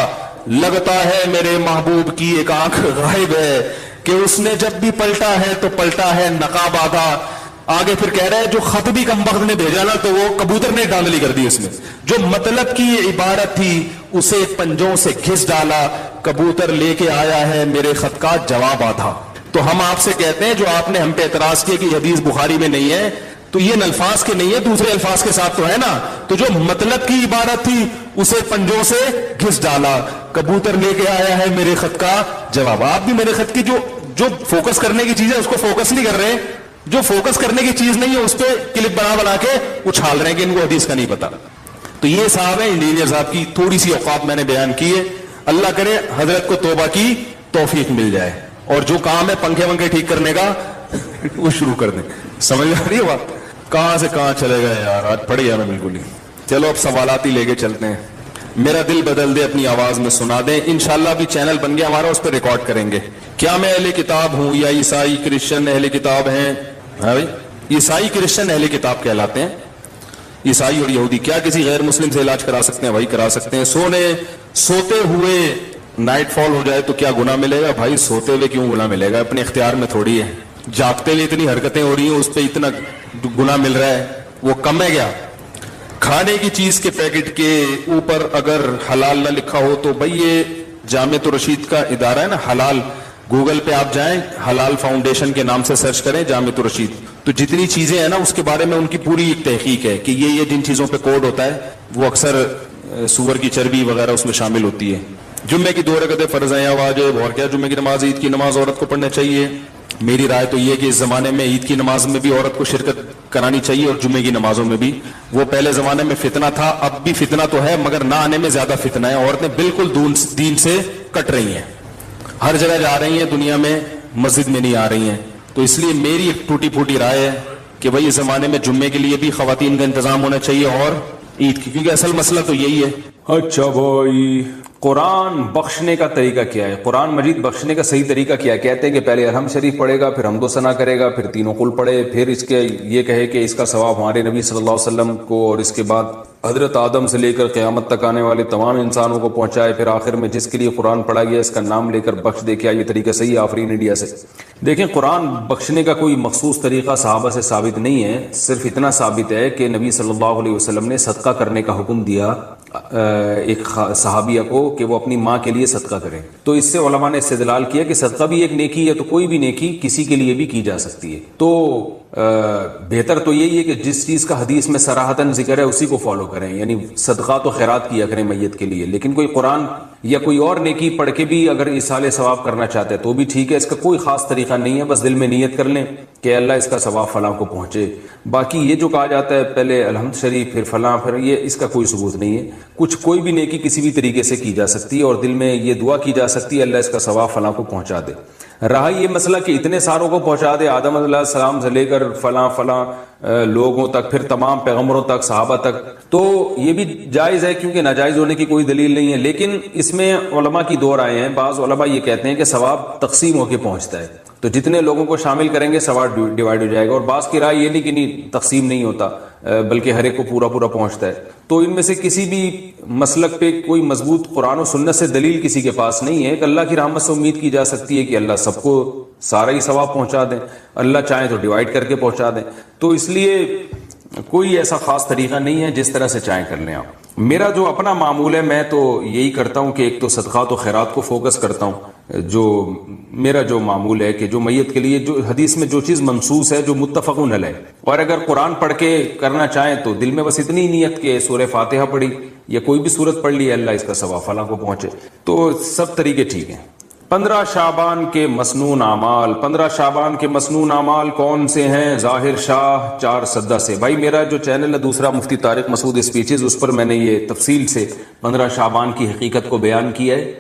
Speaker 1: لگتا ہے میرے محبوب کی ایک آنکھ غائب ہے, کہ اس نے جب بھی پلٹا ہے تو پلٹا ہے نقاب آدھا. آگے پھر کہہ رہا ہے جو خط بھی کم وقت نے بھیجا نا, تو وہ کبوتر نے ڈانڈلی کر دی. اس میں جو مطلب کی عبارت تھی اسے پنجوں سے گھس ڈالا, کبوتر لے کے آیا ہے میرے خط کا جواب آدھا. تو ہم آپ سے کہتے ہیں, جو آپ نے ہم پہ اعتراض کیا کہ حدیث بخاری میں نہیں ہے, تو یہ الفاظ کے نہیں ہے, دوسرے الفاظ کے ساتھ تو ہے نا. تو جو مطلب کی عبارت تھی اسے پنجوں سے گھس ڈالا, کبوتر لے کے آیا ہے میرے خط کا جواب. آپ بھی میرے خط کی جو فوکس کرنے کی چیز ہے اس کو فوکس نہیں کر رہے, جو فوکس کرنے کی چیز نہیں ہے اس پہ کلپ بنا کے اچھال رہے ہیں کہ ان کو حدیث کا نہیں پتا. تو یہ صاحب ہے انجینئر صاحب کی تھوڑی سی اوقات میں نے بیان کی ہے. اللہ کرے حضرت کو توبہ کی توفیق مل جائے, اور جو کام ہے پنکھے ونکھے ٹھیک کرنے کا وہ شروع کر دیں. سمجھ آ رہی ہے بات؟ کہاں سے کہاں چلے گا یار, آج پڑ گیا میں بالکل ہی. چلو اب سوالات ہی لے کے چلتے ہیں. میرا دل بدل دے اپنی آواز میں سنا دیں. انشاءاللہ ابھی چینل بن گیا ہمارا, اس پہ ریکارڈ کریں گے. کیا میں اہل کتاب ہوں یا عیسائی کرسچن اہل کتاب ہیں؟ ہاں بھائی, عیسائی کرسچن اہل کتاب کہلاتے ہیں. عیسائی اور یہودی کیا کسی غیر مسلم سے علاج کرا سکتے ہیں؟ بھائی کرا سکتے ہیں. سوتے ہوئے نائٹ فال ہو جائے تو کیا گناہ ملے گا؟ بھائی سوتے ہوئے کیوں گناہ ملے گا؟ اپنے اختیار میں تھوڑی ہے. جاگتے ہوئے اتنی حرکتیں ہو رہی ہیں, اس پہ اتنا گناہ مل رہا ہے, وہ کم ہے کیا؟ کھانے کی چیز کے پیکٹ کے اوپر اگر حلال نہ لکھا ہو تو بھائی یہ جامعۃ الرشید کا ادارہ ہے نا حلال, گوگل پہ آپ جائیں, حلال فاؤنڈیشن کے نام سے سرچ کریں جامعۃ الرشید, تو جتنی چیزیں ہیں نا اس کے بارے میں ان کی پوری ایک تحقیق ہے کہ یہ جن چیزوں پہ کوڈ ہوتا ہے وہ اکثر سور کی چربی وغیرہ اس میں شامل ہوتی ہے. جمعے کی 2 رکعتیں فرض ہیں یا واجب, اور کیا جمعے کی نماز عید کی نماز عورت کو پڑھنا چاہیے؟ میری رائے تو یہ کہ اس زمانے میں عید کی نماز میں بھی عورت کو شرکت کرانی چاہیے اور جمعے کی نمازوں میں بھی. وہ پہلے زمانے میں فتنہ تھا, اب بھی فتنہ تو ہے مگر نہ آنے میں زیادہ فتنہ ہے. عورتیں بالکل دین سے کٹ رہی ہیں, ہر جگہ جا رہی ہیں دنیا میں, مسجد میں نہیں آ رہی ہیں. تو اس لیے میری ایک ٹوٹی پھوٹی رائے ہے کہ بھائی اس زمانے میں جمعے کے لیے بھی خواتین کا انتظام ہونا چاہیے اور عید کی, کیونکہ اصل مسئلہ تو یہی ہے. اچھا بھائی قرآن بخشنے کا طریقہ کیا ہے؟ قرآن مجید بخشنے کا صحیح طریقہ کیا ہے؟ کہتے ہیں کہ پہلے الحمد شریف پڑھے گا، پھر حمد و ثنا کرے گا، پھر تینوں قل پڑھے، پھر اس کے یہ کہے کہ اس کا ثواب ہمارے نبی صلی اللہ علیہ وسلم کو اور اس کے بعد حضرت آدم سے لے کر قیامت تک آنے والے تمام انسانوں کو پہنچائے، پھر آخر میں جس کے لیے قرآن پڑھا گیا اس کا نام لے کر بخش دے. کیا یہ طریقہ صحیح ہے آفرین انڈیا سے؟ دیکھیں، قرآن بخشنے کا کوئی مخصوص طریقہ صحابہ سے ثابت نہیں ہے. صرف اتنا ثابت ہے کہ نبی صلی اللہ علیہ وسلم نے صدقہ کرنے کا حکم دیا ایک صحابیہ کو کہ وہ اپنی ماں کے لیے صدقہ کرے. تو اس سے علماء نے استدلال کیا کہ صدقہ بھی ایک نیکی ہے، تو کوئی بھی نیکی کسی کے لیے بھی کی جا سکتی ہے. تو بہتر تو یہی ہے کہ جس چیز کا حدیث میں صراحتاً ذکر ہے اسی کو فالو کریں، یعنی صدقات و خیرات کیا کریں میت کے لیے. لیکن کوئی قرآن یا کوئی اور نیکی پڑھ کے بھی اگر ایصال ثواب کرنا چاہتے ہیں تو بھی ٹھیک ہے. اس کا کوئی خاص طریقہ نہیں ہے، بس دل میں نیت کر لیں کہ اللہ اس کا ثواب فلاں کو پہنچے. باقی یہ جو کہا جاتا ہے پہلے الحمد شریف پھر فلاں پھر یہ، اس کا کوئی ثبوت نہیں ہے. کوئی بھی نیکی کسی بھی طریقے سے کی جا سکتی ہے اور دل میں یہ دعا کی جا سکتی ہے اللہ اس کا ثواب فلاں کو پہنچا دے. رہا یہ مسئلہ کہ اتنے ساروں کو پہنچا دے، آدم علیہ السلام سے لے کر فلاں لوگوں تک، پھر تمام پیغمبروں تک، صحابہ تک، تو یہ بھی جائز ہے کیونکہ ناجائز ہونے کی کوئی دلیل نہیں ہے. لیکن اس میں علماء کی دو رائے ہیں. بعض علماء یہ کہتے ہیں کہ ثواب تقسیم ہو کے پہنچتا ہے، تو جتنے لوگوں کو شامل کریں گے ثواب ڈیوائڈ ہو جائے گا. اور بعض کی رائے یہ نہیں کہ نہیں تقسیم نہیں ہوتا بلکہ ہر ایک کو پورا پہنچتا ہے. تو ان میں سے کسی بھی مسلک پہ کوئی مضبوط قرآن و سنت سے دلیل کسی کے پاس نہیں ہے. کہ اللہ کی رحمت سے امید کی جا سکتی ہے کہ اللہ سب کو سارا ہی ثواب پہنچا دیں، اللہ چاہیں تو ڈیوائڈ کر کے پہنچا دیں. تو اس لیے کوئی ایسا خاص طریقہ نہیں ہے، جس طرح سے چاہیں کر لیں آپ. میرا جو اپنا معمول ہے میں تو یہی کرتا ہوں کہ ایک تو صدقات و خیرات کو فوکس کرتا ہوں. جو میرا جو معمول ہے کہ جو میت کے لیے جو حدیث میں جو چیز منصوص ہے، جو متفقون علیہ، اور اگر قرآن پڑھ کے کرنا چاہیں تو دل میں بس اتنی نیت کہ سورہ فاتحہ پڑھی یا کوئی بھی سورت پڑھ لی اللہ اس کا ثواب فلاں کو پہنچے، تو سب طریقے ٹھیک ہیں. 15 شعبان کے مسنون اعمال. 15 شعبان کے مسنون اعمال کون سے ہیں؟ ظاہر شاہ 4 سدہ سے. بھائی میرا جو چینل ہے دوسرا مفتی طارق مسعود اسپیچز، اس پر میں نے یہ تفصیل سے 15 شعبان کی حقیقت کو بیان کیا ہے.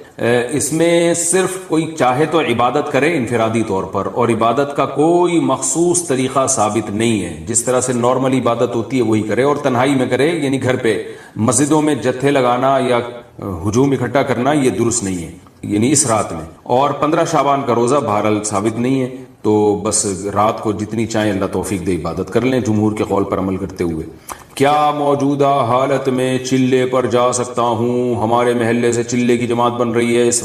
Speaker 1: اس میں صرف کوئی چاہے تو عبادت کرے انفرادی طور پر، اور عبادت کا کوئی مخصوص طریقہ ثابت نہیں ہے. جس طرح سے نارمل عبادت ہوتی ہے وہی کرے، اور تنہائی میں کرے، یعنی گھر پہ. مسجدوں میں جتھے لگانا یا ہجوم اکٹھا کرنا یہ درست نہیں ہے، یعنی اس رات میں. اور 15 شعبان کا روزہ بہرحال ثابت نہیں ہے، تو بس رات کو جتنی چاہیں اللہ توفیق دے عبادت کر لیں جمہور کے قول پر عمل کرتے ہوئے. کیا موجودہ حالت میں چلے پر جا سکتا ہوں؟ ہمارے محلے سے چلے کی جماعت بن رہی ہے اس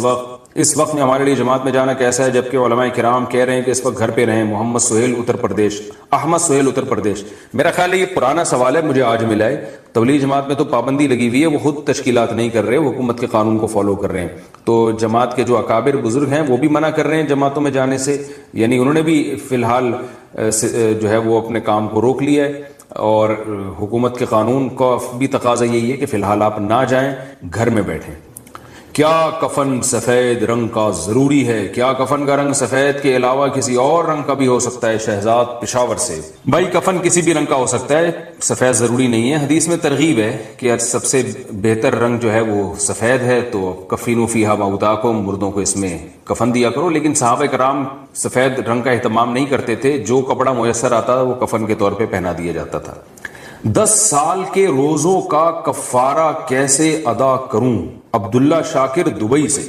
Speaker 1: وقت میں ہمارے لیے جماعت میں جانا کیسا ہے؟ جبکہ علماء کرام کہہ رہے ہیں کہ اس وقت گھر پہ رہیں. محمد سہیل اتر پردیش. احمد سہیل اتر پردیش. میرا خیال ہے یہ پرانا سوال ہے، مجھے آج ملا ہے. تبلیغ جماعت میں تو پابندی لگی ہوئی ہے، وہ خود تشکیلات نہیں کر رہے، وہ حکومت کے قانون کو فالو کر رہے ہیں. تو جماعت کے جو اکابر بزرگ ہیں وہ بھی منع کر رہے ہیں جماعتوں میں جانے سے، یعنی انہوں نے بھی فی الحال جو ہے وہ اپنے کام کو روک لیا ہے. اور حکومت کے قانون کا بھی تقاضا یہی ہے کہ فی الحال آپ نہ جائیں، گھر میں بیٹھیں. کیا کفن سفید رنگ کا ضروری ہے؟ کیا کفن کا رنگ سفید کے علاوہ کسی اور رنگ کا بھی ہو سکتا ہے؟ شہزاد پشاور سے. بھائی کفن کسی بھی رنگ کا ہو سکتا ہے، سفید ضروری نہیں ہے. حدیث میں ترغیب ہے کہ سب سے بہتر رنگ جو ہے وہ سفید ہے، تو کفینوا فیہا موتاکم، مردوں کو اس میں کفن دیا کرو. لیکن صحابہ کرام سفید رنگ کا اہتمام نہیں کرتے تھے، جو کپڑا میسر آتا وہ کفن کے طور پہ پہنا دیا جاتا تھا. 10 سال کے روزوں کا کفارہ کیسے ادا کروں؟ عبداللہ شاکر دبئی سے.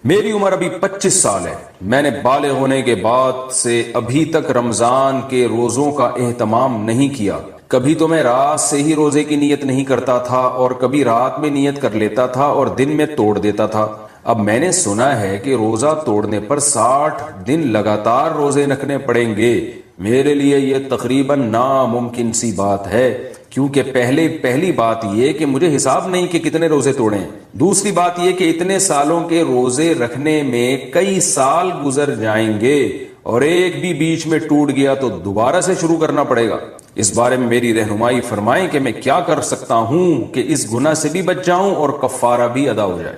Speaker 1: میری عمر ابھی 25 سال ہے. میں نے بالغ ہونے کے بعد سے ابھی تک رمضان کے روزوں کا اہتمام نہیں کیا. کبھی تو میں رات سے ہی روزے کی نیت نہیں کرتا تھا، اور کبھی رات میں نیت کر لیتا تھا اور دن میں توڑ دیتا تھا. اب میں نے سنا ہے کہ روزہ توڑنے پر 60 دن لگاتار روزے رکھنے پڑیں گے. میرے لیے یہ تقریباً ناممکن سی بات ہے، کیونکہ پہلی بات یہ کہ مجھے حساب نہیں کہ کتنے روزے توڑیں. دوسری بات یہ کہ اتنے سالوں کے روزے رکھنے میں کئی سال گزر جائیں گے، اور ایک بھی بیچ میں ٹوٹ گیا تو دوبارہ سے شروع کرنا پڑے گا. اس بارے میں میری رہنمائی فرمائیں کہ میں کیا کر سکتا ہوں کہ اس گناہ سے بھی بچ جاؤں اور کفارہ بھی ادا ہو جائے.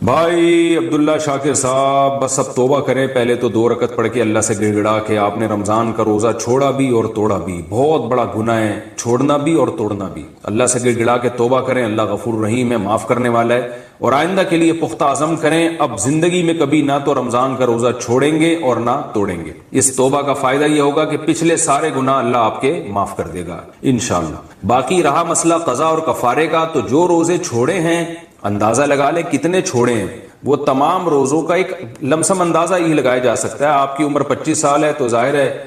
Speaker 1: بھائی عبداللہ شاکر صاحب، بس اب توبہ کریں. پہلے تو 2 رکعت پڑھ کے اللہ سے گڑ گڑا کہ آپ نے رمضان کا روزہ چھوڑا بھی اور توڑا بھی. بہت بڑا گناہ ہے چھوڑنا بھی اور توڑنا بھی. اللہ سے گڑ گڑا کے توبہ کریں، اللہ غفور رحیم ہے، معاف کرنے والا ہے. اور آئندہ کے لیے پختہ عزم کریں، اب زندگی میں کبھی نہ تو رمضان کا روزہ چھوڑیں گے اور نہ توڑیں گے. اس توبہ کا فائدہ یہ ہوگا کہ پچھلے سارے گناہ اللہ آپ کے معاف کر دے گا انشاءاللہ. باقی رہا مسئلہ قضا اور کفارے کا، تو جو روزے چھوڑے ہیں
Speaker 2: اندازہ لگا لیں کتنے چھوڑے ہیں. وہ تمام روزوں کا ایک لمسم اندازہ ہی لگایا جا سکتا ہے. آپ کی عمر 25 سال ہے تو ظاہر ہے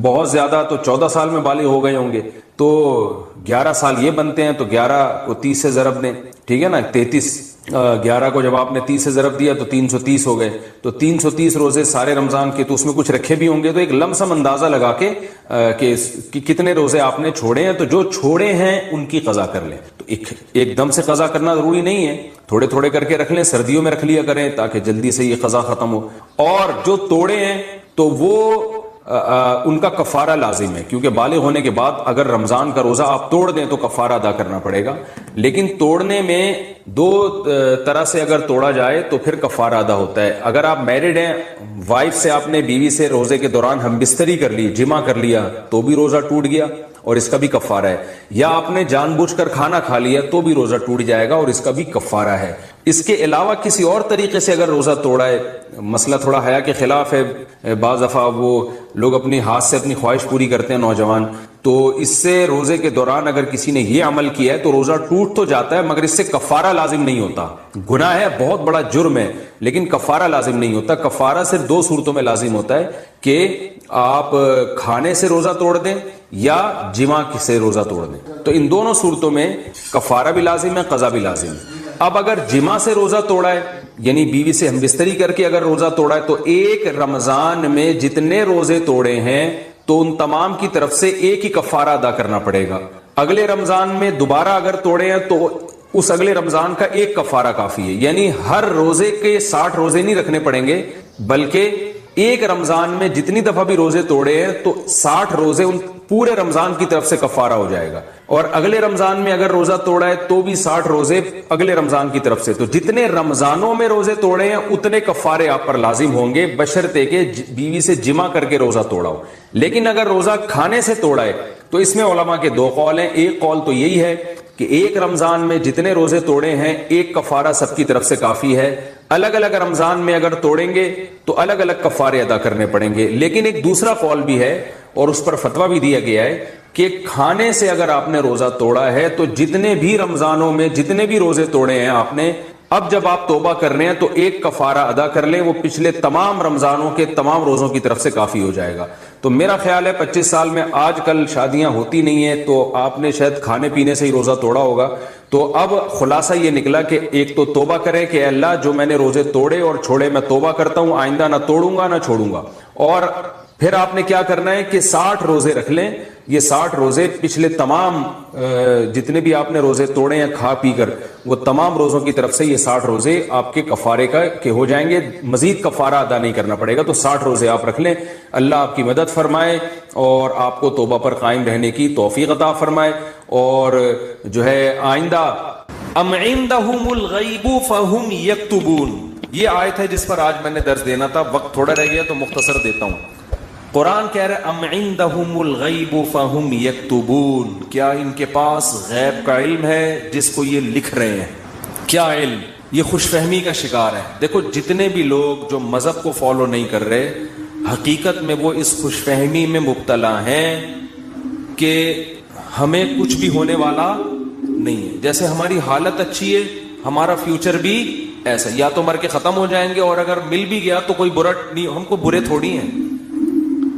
Speaker 2: بہت زیادہ تو 14 سال میں بالغ ہو گئے ہوں گے, تو 11 سال یہ بنتے ہیں, تو 11 کو 30 سے ضرب دیں, ٹھیک ہے نا, 33. 11 کو جب آپ نے 30 سے ضرب دیا تو 330 ہو گئے, تو 330 روزے سارے رمضان کے, تو اس میں کچھ رکھے بھی ہوں گے, تو ایک لمسم اندازہ لگا کے کہ کتنے روزے آپ نے چھوڑے ہیں, تو جو چھوڑے ہیں ان کی قضا کر لیں. تو ایک دم سے قضا کرنا ضروری نہیں ہے, تھوڑے تھوڑے کر کے رکھ لیں, سردیوں میں رکھ لیا کریں تاکہ جلدی سے یہ قضا ختم ہو. اور جو توڑے ہیں تو وہ ان کا کفارہ لازم ہے, کیونکہ بالغ ہونے کے بعد اگر رمضان کا روزہ آپ توڑ دیں تو کفارہ ادا کرنا پڑے گا. لیکن توڑنے میں دو طرح سے اگر توڑا جائے تو پھر کفارہ ادا ہوتا ہے. اگر آپ میرڈ ہیں, وائف سے آپ نے, بیوی سے روزے کے دوران ہم بستری کر لی, جمع کر لیا, تو بھی روزہ ٹوٹ گیا اور اس کا بھی کفارہ ہے. یا آپ نے جان بوجھ کر کھانا کھا لیا تو بھی روزہ ٹوٹ جائے گا اور اس کا بھی کفارہ ہے. اس کے علاوہ کسی اور طریقے سے اگر روزہ توڑا ہے, مسئلہ تھوڑا حیا کے خلاف ہے, بعض دفعہ وہ لوگ اپنی ہاتھ سے اپنی خواہش پوری کرتے ہیں نوجوان, تو اس سے روزے کے دوران اگر کسی نے یہ عمل کیا ہے تو روزہ ٹوٹ تو جاتا ہے مگر اس سے کفارہ لازم نہیں ہوتا. گناہ ہے, بہت بڑا جرم ہے, لیکن کفارہ لازم نہیں ہوتا. کفارہ صرف 2 صورتوں میں لازم ہوتا ہے کہ آپ کھانے سے روزہ توڑ دیں یا جمع سے روزہ توڑ دیں. تو ان دونوں صورتوں میں کفارہ بھی لازم ہے, قضا بھی لازم ہے. اب اگر جمع سے روزہ توڑا ہے, یعنی بیوی سے ہم بستری کر کے اگر روزہ توڑا ہے, تو ایک رمضان میں جتنے روزے توڑے ہیں تو ان تمام کی طرف سے ایک ہی کفارہ ادا کرنا پڑے گا. اگلے رمضان میں دوبارہ اگر توڑے ہیں تو اس اگلے رمضان کا ایک کفارہ کافی ہے. یعنی ہر روزے کے 60 روزے نہیں رکھنے پڑیں گے, بلکہ ایک رمضان میں جتنی دفعہ بھی روزے توڑے ہیں تو 60 روزے ان پورے رمضان کی طرف سے کفارہ ہو جائے گا. اور اگلے رمضان میں اگر روزہ توڑا ہے تو بھی 60 روزے اگلے رمضان کی طرف سے. تو جتنے رمضانوں میں روزے توڑے ہیں اتنے کفارے آپ پر لازم ہوں گے, بشرطے کہ بیوی سے جمع کر کے روزہ توڑا ہو. لیکن اگر روزہ کھانے سے توڑا ہے تو اس میں علماء کے 2 قول ہیں. ایک قول تو یہی ہے کہ ایک رمضان میں جتنے روزے توڑے ہیں ایک کفارہ سب کی طرف سے کافی ہے. الگ الگ رمضان میں اگر توڑیں گے تو الگ الگ کفارے ادا کرنے پڑیں گے. لیکن ایک دوسرا قول بھی ہے اور اس پر فتویٰ بھی دیا گیا ہے کہ کھانے سے اگر آپ نے روزہ توڑا ہے تو جتنے بھی رمضانوں میں جتنے بھی روزے توڑے ہیں آپ نے, اب جب آپ توبہ کر رہے ہیں تو ایک کفارہ ادا کر لیں, وہ پچھلے تمام رمضانوں کے تمام روزوں کی طرف سے کافی ہو جائے گا. تو میرا خیال ہے 25 سال میں آج کل شادیاں ہوتی نہیں ہیں, تو آپ نے شاید کھانے پینے سے ہی روزہ توڑا ہوگا. تو اب خلاصہ یہ نکلا کہ ایک تو توبہ کریں کہ اللہ جو میں نے روزے توڑے اور چھوڑے میں توبہ کرتا ہوں, آئندہ نہ توڑوں گا نہ چھوڑوں گا. اور پھر آپ نے کیا کرنا ہے کہ 60 روزے رکھ لیں. یہ 60 روزے پچھلے تمام جتنے بھی آپ نے روزے توڑے ہیں کھا پی کر, وہ تمام روزوں کی طرف سے یہ 60 روزے آپ کے کفارے کا کہ ہو جائیں گے, مزید کفارہ ادا نہیں کرنا پڑے گا. تو 60 روزے آپ رکھ لیں. اللہ آپ کی مدد فرمائے اور آپ کو توبہ پر قائم رہنے کی توفیق عطا فرمائے. اور جو ہے آئندہ ام عندهم الغیب فهم یکتبون, یہ آیت ہے جس پر آج میں نے درس دینا تھا, وقت تھوڑا رہ گیا تو مختصر دیتا ہوں. قرآن کہہ رہے ام عندهم الغیب فهم یکتبون, کیا ان کے پاس غیب کا علم ہے جس کو یہ لکھ رہے ہیں. کیا علم؟ یہ خوش فہمی کا شکار ہے. دیکھو جتنے بھی لوگ جو مذہب کو فالو نہیں کر رہے, حقیقت میں وہ اس خوش فہمی میں مبتلا ہیں کہ ہمیں کچھ بھی ہونے والا نہیں ہے. جیسے ہماری حالت اچھی ہے, ہمارا فیوچر بھی ایسا, یا تو مر کے ختم ہو جائیں گے اور اگر مل بھی گیا تو کوئی برا نہیں, ہم کو برے تھوڑی ہیں,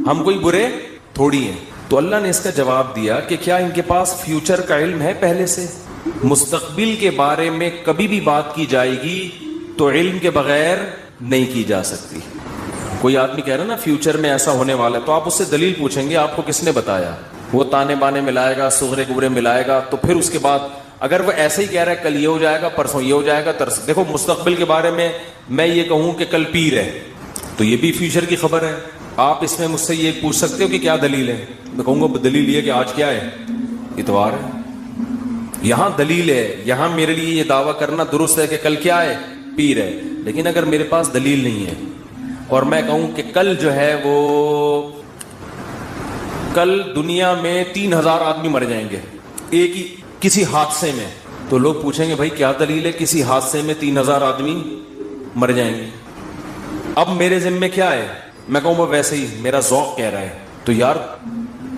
Speaker 2: ہم کوئی برے تھوڑی ہیں. تو اللہ نے اس کا جواب دیا کہ کیا ان کے پاس فیوچر کا علم ہے پہلے سے, مستقبل کے بارے میں کبھی بھی بات کی جائے گی تو علم کے بغیر نہیں کی جا سکتی. کوئی آدمی کہہ رہا نا فیوچر میں ایسا ہونے والا ہے, تو آپ اس سے دلیل پوچھیں گے آپ کو کس نے بتایا, وہ تانے بانے ملائے گا, صغرے گبرے ملائے گا, تو پھر اس کے بعد اگر وہ ایسا ہی کہہ رہا ہے کل یہ ہو جائے گا, پرسوں یہ ہو جائے گا, دیکھو مستقبل کے بارے میں یہ کہوں کہ کل پیر ہے تو یہ بھی فیوچر کی خبر ہے. آپ اس میں مجھ سے یہ پوچھ سکتے ہو کہ کیا دلیل ہے, میں کہوں گا دلیل یہ کہ آج کیا ہے, اتوار ہے. یہاں دلیل ہے, یہاں میرے لیے یہ دعویٰ کرنا درست ہے کہ کل کیا ہے, پیر ہے. لیکن اگر میرے پاس دلیل نہیں ہے اور میں کہوں کہ کل جو ہے وہ کل دنیا میں 3000 آدمی مر جائیں گے ایک ہی کسی حادثے میں, تو لوگ پوچھیں گے بھائی کیا دلیل ہے, کسی حادثے میں 3000 آدمی مر جائیں گے. اب میرے ذمے کیا ہے, میں کہوں وہ ویسے ہی میرا ذوق کہہ رہا ہے. تو یار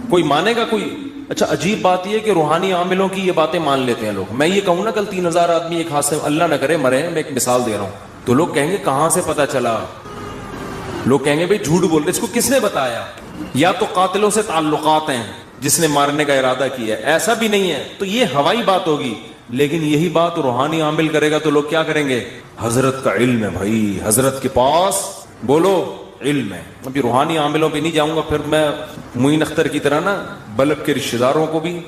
Speaker 2: کوئی مانے گا, کوئی اچھا عجیب بات یہ کہ روحانی عاملوں کی یہ باتیں مان لیتے ہیں لوگ. میں یہ کہوں نا کل 3000 آدمی ایک ہاتھ سے اللہ نہ کرے مرے ہیں, میں ایک مثال دے رہا ہوں, تو لوگ کہیں گے کہاں سے پتا چلا, لوگ کہیں گے بھائی جھوٹ بول رہے, اس کو کس نے بتایا, یا تو قاتلوں سے تعلقات ہیں جس نے مارنے کا ارادہ کیا ہے, ایسا بھی نہیں ہے, تو یہ ہوائی بات ہوگی. لیکن یہی بات روحانی عامل کرے گا تو لوگ کیا کریں گے, حضرت کا علم ہے بھائی, حضرت کے پاس بولو علم ہے. ابھی روحانی عاملوں پہ نہیں جاؤں گا, پھر میں معین اختر کی طرح نا بلب کے رشتہ داروں کو بھی,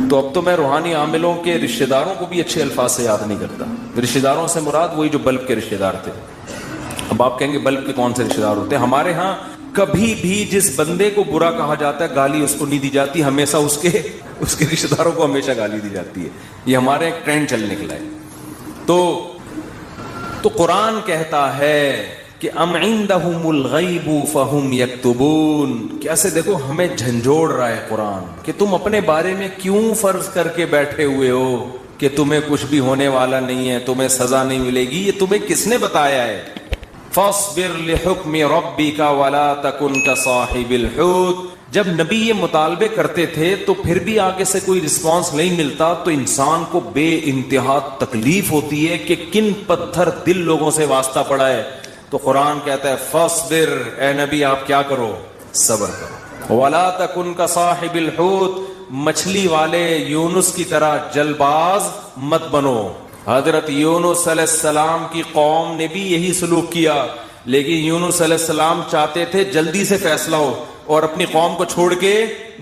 Speaker 2: تو اب تو میں روحانی عاملوں کے رشتہ داروں کو بھی اچھے الفاظ سے یاد نہیں کرتا. رشتہ داروں سے مراد وہی جو بلب کے رشتہ دار تھے. اب آپ کہیں گے بلب کے کون سے رشتہ دار ہوتے ہیں؟ ہمارے ہاں کبھی بھی جس بندے کو برا کہا جاتا ہے گالی اس کو نہیں دی جاتی, ہمیشہ اس کے رشتہ داروں کو ہمیشہ گالی دی جاتی ہے. یہ ہمارے ایک ٹرینڈ چل نکلا ہے. تو قرآن کہتا ہے کہ ام عندہم الغیب فہم یکتبون. کیسے دیکھو ہمیں جھنجھوڑ رہا ہے قرآن کہ تم اپنے بارے میں کیوں فرض کر کے بیٹھے ہوئے ہو کہ تمہیں کچھ بھی ہونے والا نہیں ہے, تمہیں سزا نہیں ملے گی. یہ تمہیں کس نے بتایا ہے؟ فاصبر لحکم ربک ولا تکن کصاحب الحوت. جب نبی یہ مطالبے کرتے تھے تو پھر بھی آگے سے کوئی رسپانس نہیں ملتا تو انسان کو بے انتہا تکلیف ہوتی ہے کہ کن پتھر دل لوگوں سے واسطہ پڑا ہے. تو قرآن کہتا ہے فاصبر, اے نبی آپ کیا کرو, صبر کرو. ولا تکن کصاحب الحوت, مچھلی والے یونس کی طرح جلباز مت بنو. حضرت یونس علیہ السلام کی قوم نے بھی یہی سلوک کیا, لیکن یونس علیہ السلام چاہتے تھے جلدی سے فیصلہ ہو اور اپنی قوم کو چھوڑ کے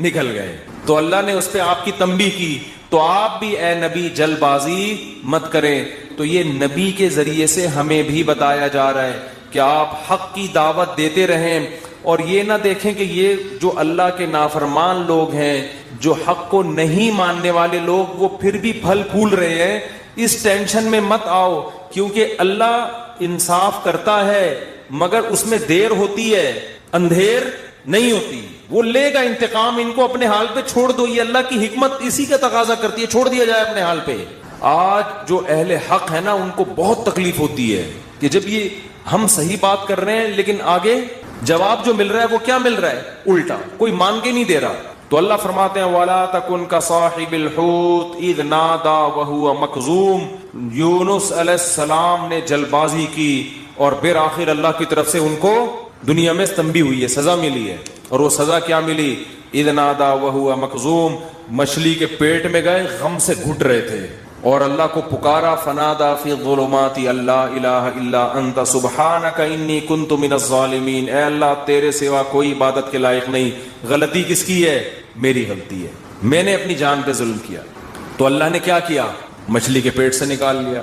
Speaker 2: نکل گئے. تو اللہ نے اس پہ آپ کی تنبیہ کی, تو آپ بھی اے نبی جلد بازی مت کریں. تو یہ نبی کے ذریعے سے ہمیں بھی بتایا جا رہا ہے کہ آپ حق کی دعوت دیتے رہیں, اور یہ نہ دیکھیں کہ یہ جو اللہ کے نافرمان لوگ ہیں, جو حق کو نہیں ماننے والے لوگ, وہ پھر بھی پھل پھول رہے ہیں. اس ٹینشن میں مت آؤ, کیونکہ اللہ انصاف کرتا ہے مگر اس میں دیر ہوتی ہے, اندھیر نہیں ہوتی. وہ لے گا انتقام, ان کو اپنے حال پہ چھوڑ دو. یہ اللہ کی حکمت اسی کا تقاضا کرتی ہے, چھوڑ دیا جائے اپنے حال پہ. آج جو اہل حق ہے نا ان کو بہت تکلیف ہوتی ہے کہ جب یہ ہم صحیح بات کر رہے ہیں لیکن آگے جواب جو مل رہا ہے وہ کیا مل رہا ہے, الٹا, کوئی مان کے نہیں دے رہا. تو اللہ فرماتے ہیں وَلَا تَكُنْ كَصَاحِبِ الْحُوتِ إِذْ نَادَى وَهُوَ مَكْظُومٌ. یونس علیہ السلام نے جلبازی کی اور بالآخر اللہ کی طرف سے ان کو دنیا میں تنبیہ ہوئی ہے, سزا ملی ہے. اور وہ سزا کیا ملی؟ اذ نادا وہو مکظوم, مچھلی کے پیٹ میں گئے, غم سے گھٹ رہے تھے اور اللہ کو پکارا. فنادا فی الظلمات اللہ الہ الا انت سبحانک انی کنت من الظالمین. اے اللہ تیرے سوا کوئی عبادت کے لائق نہیں. غلطی کس کی ہے؟ میری غلطی ہے, میں نے اپنی جان پہ ظلم کیا. تو اللہ نے کیا کیا؟ مچھلی کے پیٹ سے نکال لیا.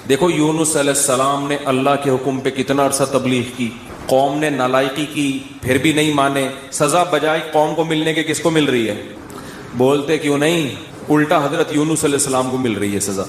Speaker 2: دیکھو یونس علیہ السلام نے اللہ کے حکم پہ کتنا عرصہ تبلیغ کی, قوم نے نالائقی کی, پھر بھی نہیں مانے. سزا بجائے قوم کو ملنے کے کس کو مل رہی ہے؟ بولتے کیوں نہیں, الٹا حضرت یونس علیہ السلام کو مل رہی ہے سزا.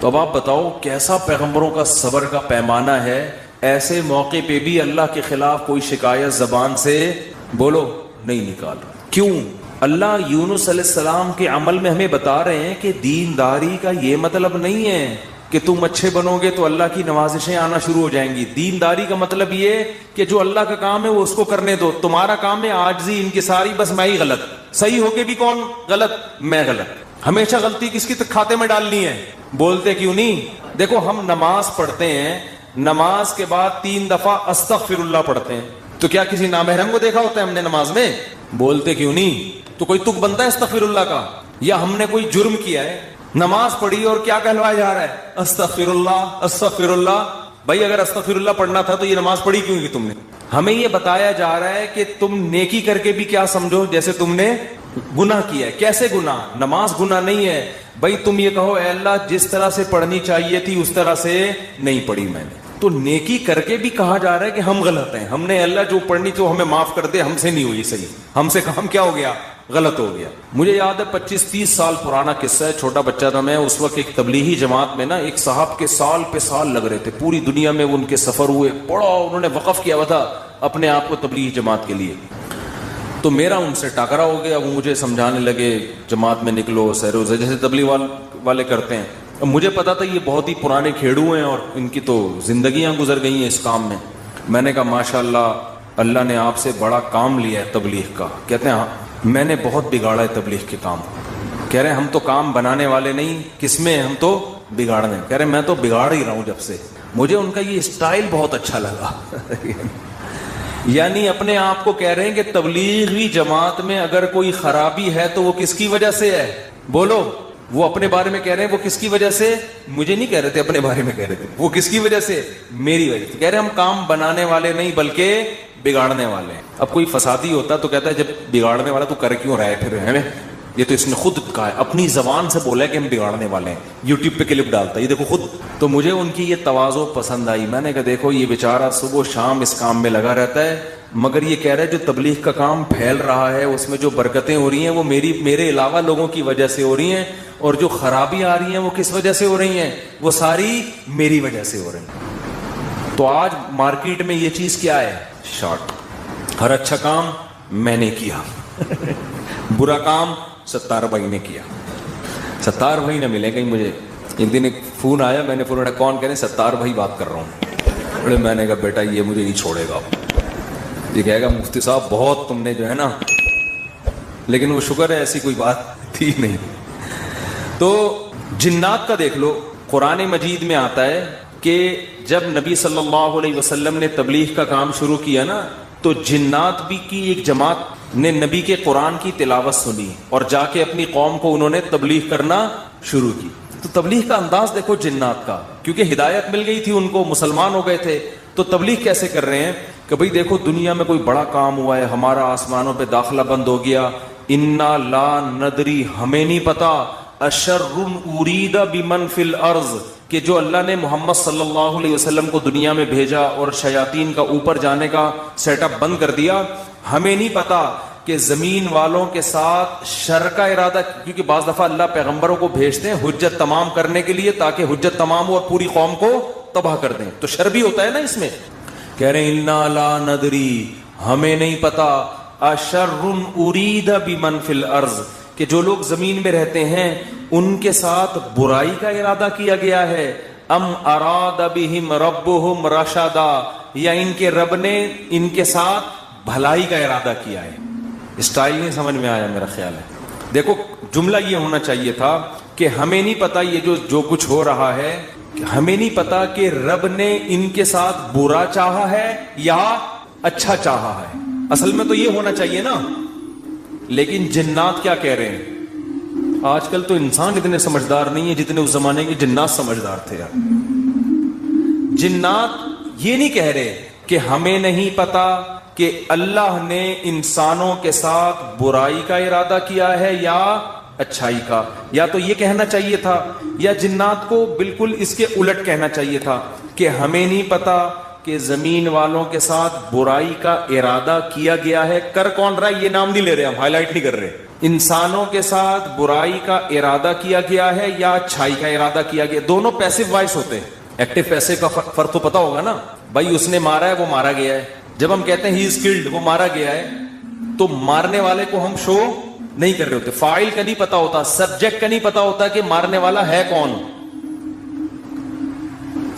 Speaker 2: تو اب آپ بتاؤ کیسا پیغمبروں کا صبر کا پیمانہ ہے. ایسے موقع پہ بھی اللہ کے خلاف کوئی شکایت زبان سے بولو نہیں نکال رہا. کیوں؟ اللہ یونس علیہ السلام کے عمل میں ہمیں بتا رہے ہیں کہ دینداری کا یہ مطلب نہیں ہے کہ تم اچھے بنو گے تو اللہ کی نوازشیں آنا شروع ہو جائیں گی. دینداری کا مطلب یہ کہ جو اللہ کا کام ہے وہ اس کو کرنے دو. تمہارا کام ہے عاجزی, انکساری, بس میں ہی غلط, صحیح ہو کے بھی کون غلط؟ میں غلط. ہمیشہ غلطی کس کی کھاتے میں ڈالنی ہے. بولتے کیوں نہیں؟ دیکھو ہم نماز پڑھتے ہیں, نماز کے بعد 3 دفعہ استغفر اللہ پڑھتے ہیں, تو کیا کسی نامحرم کو دیکھا ہوتا ہے ہم نے نماز میں؟ بولتے کیوں نہیں؟ تو کوئی تک بنتا ہے استغفر اللہ کا؟ یا ہم نے کوئی جرم کیا ہے, نماز پڑھی اور کیا کہلوایا جا رہا ہے؟ استغفر اللہ استغفر اللہ. بھائی اگر استغفر اللہ پڑھنا تھا تو یہ نماز پڑھی کیوں کی تم نے؟ ہمیں یہ بتایا جا رہا ہے کہ تم نیکی کر کے بھی کیا سمجھو جیسے تم نے گناہ کیا ہے. کیسے گناہ؟ نماز گناہ نہیں ہے. بھائی تم یہ کہو اے اللہ جس طرح سے پڑھنی چاہیے تھی اس طرح سے نہیں پڑھی میں نے, تو نیکی کر کے بھی کہا جا رہا ہے کہ ہم غلط ہیں. ہم نے اللہ جو پڑھنی تو ہمیں معاف کر دے, ہم سے نہیں ہوئی صحیح, ہم سے کام کیا ہو گیا؟ غلط ہو گیا. مجھے یاد ہے 25-30 سال پرانا قصہ ہے, چھوٹا بچہ تھا میں اس وقت. ایک تبلیغی جماعت میں نا ایک صاحب کے سال پہ سال لگ رہے تھے, پوری دنیا میں وہ ان کے سفر ہوئے, بڑا انہوں نے وقف کیا ہوا تھا اپنے آپ کو تبلیغی جماعت کے لیے. تو میرا ان سے ٹاکرا ہو گیا. وہ مجھے سمجھانے لگے جماعت میں نکلو, سیروزہ جیسے تبلیغ والے کرتے ہیں. اب مجھے پتا تھا یہ بہت ہی پرانے کھیڑو ہیں اور ان کی تو زندگیاں گزر گئی ہیں اس کام میں. میں نے کہا ماشاءاللہ اللہ نے آپ سے بڑا کام لیا ہے تبلیغ کا. کہتے ہیں میں نے بہت بگاڑا ہے تبلیغ کے کام. کہہ رہے ہیں ہم تو کام بنانے والے نہیں, کس میں ہم تو بگاڑنے. کہہ رہے ہیں میں تو بگاڑ ہی رہا ہوں جب سے. مجھے ان کا یہ اسٹائل بہت اچھا لگا. یعنی اپنے آپ کو کہہ رہے ہیں کہ تبلیغی جماعت میں اگر کوئی خرابی ہے تو وہ کس کی وجہ سے ہے؟ بولو. وہ اپنے بارے میں کہہ رہے ہیں وہ کس کی وجہ سے, مجھے نہیں کہہ رہے تھے, اپنے بارے میں کہہ رہے تھے. وہ کس کی وجہ سے؟ میری وجہ سے. کہہ رہے ہیں ہم کام بنانے والے نہیں بلکہ بگاڑنے والے ہیں. اب کوئی فسادی ہوتا تو کہتا ہے جب بگاڑنے والا تو کر کیوں رہا ہے پھر ہمیں. یہ تو اس نے خود کہا ہے, اپنی زبان سے بولا ہے کہ ہم بگاڑنے والے ہیں. یوٹیوب پہ کلپ ڈالتا ہے, یہ دیکھو خود. تو مجھے ان کی یہ تواضع پسند آئی. میں نے کہا دیکھو یہ بیچارہ صبح و شام اس کام میں لگا رہتا ہے, مگر یہ کہہ رہا ہے جو تبلیغ کا کام پھیل رہا ہے اس میں جو برکتیں ہو رہی ہیں وہ میرے علاوہ لوگوں کی وجہ سے ہو رہی ہیں, اور جو خرابی آ رہی ہیں وہ کس وجہ سے ہو رہی ہیں؟ وہ ساری میری وجہ سے ہو رہی ہیں. تو آج مارکیٹ میں یہ چیز کیا ہے؟ شارٹ. ہر اچھا کام میں نے کیا, برا کام ستار بھائی نے کیا. ستار بھائی نہ ملے کہیں مجھے. ایک دن ایک فون آیا, میں نے فون اٹھایا, کون؟ کہہ رہے ستار بھائی بات کر رہا ہوں. میں نے کہا بیٹا یہ مجھے نہیں چھوڑے گا. یہ کہے گا مفتی صاحب بہت تم نے جو ہے نا, لیکن وہ شکر ہے ایسی کوئی بات تھی نہیں. تو جنات کا دیکھ لو, قرآن مجید میں آتا ہے کہ جب نبی صلی اللہ علیہ وسلم نے تبلیغ کا کام شروع کیا نا, تو جنات بھی کی ایک جماعت نے نبی کے قرآن کی تلاوت سنی اور جا کے اپنی قوم کو انہوں نے تبلیغ کرنا شروع کی. تو تبلیغ کا انداز دیکھو جنات کا, کیونکہ ہدایت مل گئی تھی ان کو, مسلمان ہو گئے تھے. تو تبلیغ کیسے کر رہے ہیں کہ بھئی دیکھو دنیا میں کوئی بڑا کام ہوا ہے, ہمارا آسمانوں پہ داخلہ بند ہو گیا, انا لا ندری, ہمیں نہیں پتا, اشر ارید بمن فی الارض, کہ جو اللہ نے محمد صلی اللہ علیہ وسلم کو دنیا میں بھیجا اور شیاطین کا اوپر جانے کا سیٹ اپ بند کر دیا, ہمیں نہیں پتا کہ زمین والوں کے ساتھ شر کا ارادہ. کیونکہ بعض دفعہ اللہ پیغمبروں کو بھیجتے ہیں حجت تمام کرنے کے لیے, تاکہ حجت تمام ہو اور پوری قوم کو تباہ کر دیں. تو شر بھی ہوتا ہے نا اس میں. کہہ رہے ہیں انا لا ندری, ہمیں نہیں پتا, اشر ارید بمن فی الارض, کہ جو لوگ زمین میں رہتے ہیں ان کے ساتھ برائی کا ارادہ کیا گیا ہے, ام اراد بہم ربہم رشدا, یا ان کے رب نے ان کے ساتھ بھلائی کا ارادہ کیا ہے. اسٹائل نہیں سمجھ میں آیا میرا خیال ہے. دیکھو جملہ یہ ہونا چاہیے تھا کہ ہمیں نہیں پتا یہ جو کچھ ہو رہا ہے, ہمیں نہیں پتا کہ رب نے ان کے ساتھ برا چاہا ہے یا اچھا چاہا ہے. اصل میں تو یہ ہونا چاہیے نا. لیکن جنات کیا کہہ رہے ہیں؟ آج کل تو انسان اتنے سمجھدار نہیں ہے جتنے اس زمانے کے جنات سمجھدار تھے یار. جنات یہ نہیں کہہ رہے کہ ہمیں نہیں پتا کہ اللہ نے انسانوں کے ساتھ برائی کا ارادہ کیا ہے یا اچھائی کا. یا تو یہ کہنا چاہیے تھا, یا جنات کو بالکل اس کے الٹ کہنا چاہیے تھا کہ ہمیں نہیں پتا کہ زمین والوں کے ساتھ برائی کا ارادہ کیا گیا ہے. کر کون رہا ہے یہ نام نہیں لے رہے, ہم ہائی لائٹ نہیں کر رہے. انسانوں کے ساتھ برائی کا ارادہ کیا گیا ہے یا اچھائی کا ارادہ کیا گیا. دونوں پیسو وائس ہوتے ہیں. ایکٹیو پیسو کا فرق تو پتا ہوگا نا. بھائی اس نے مارا ہے, وہ مارا گیا ہے. جب ہم کہتے ہیں ہی از کلڈ, وہ مارا گیا ہے, تو مارنے والے کو ہم شو نہیں کر رہے ہوتے. فاعل کا نہیں پتا ہوتا, سبجیکٹ کا نہیں پتا ہوتا کہ مارنے والا ہے کون.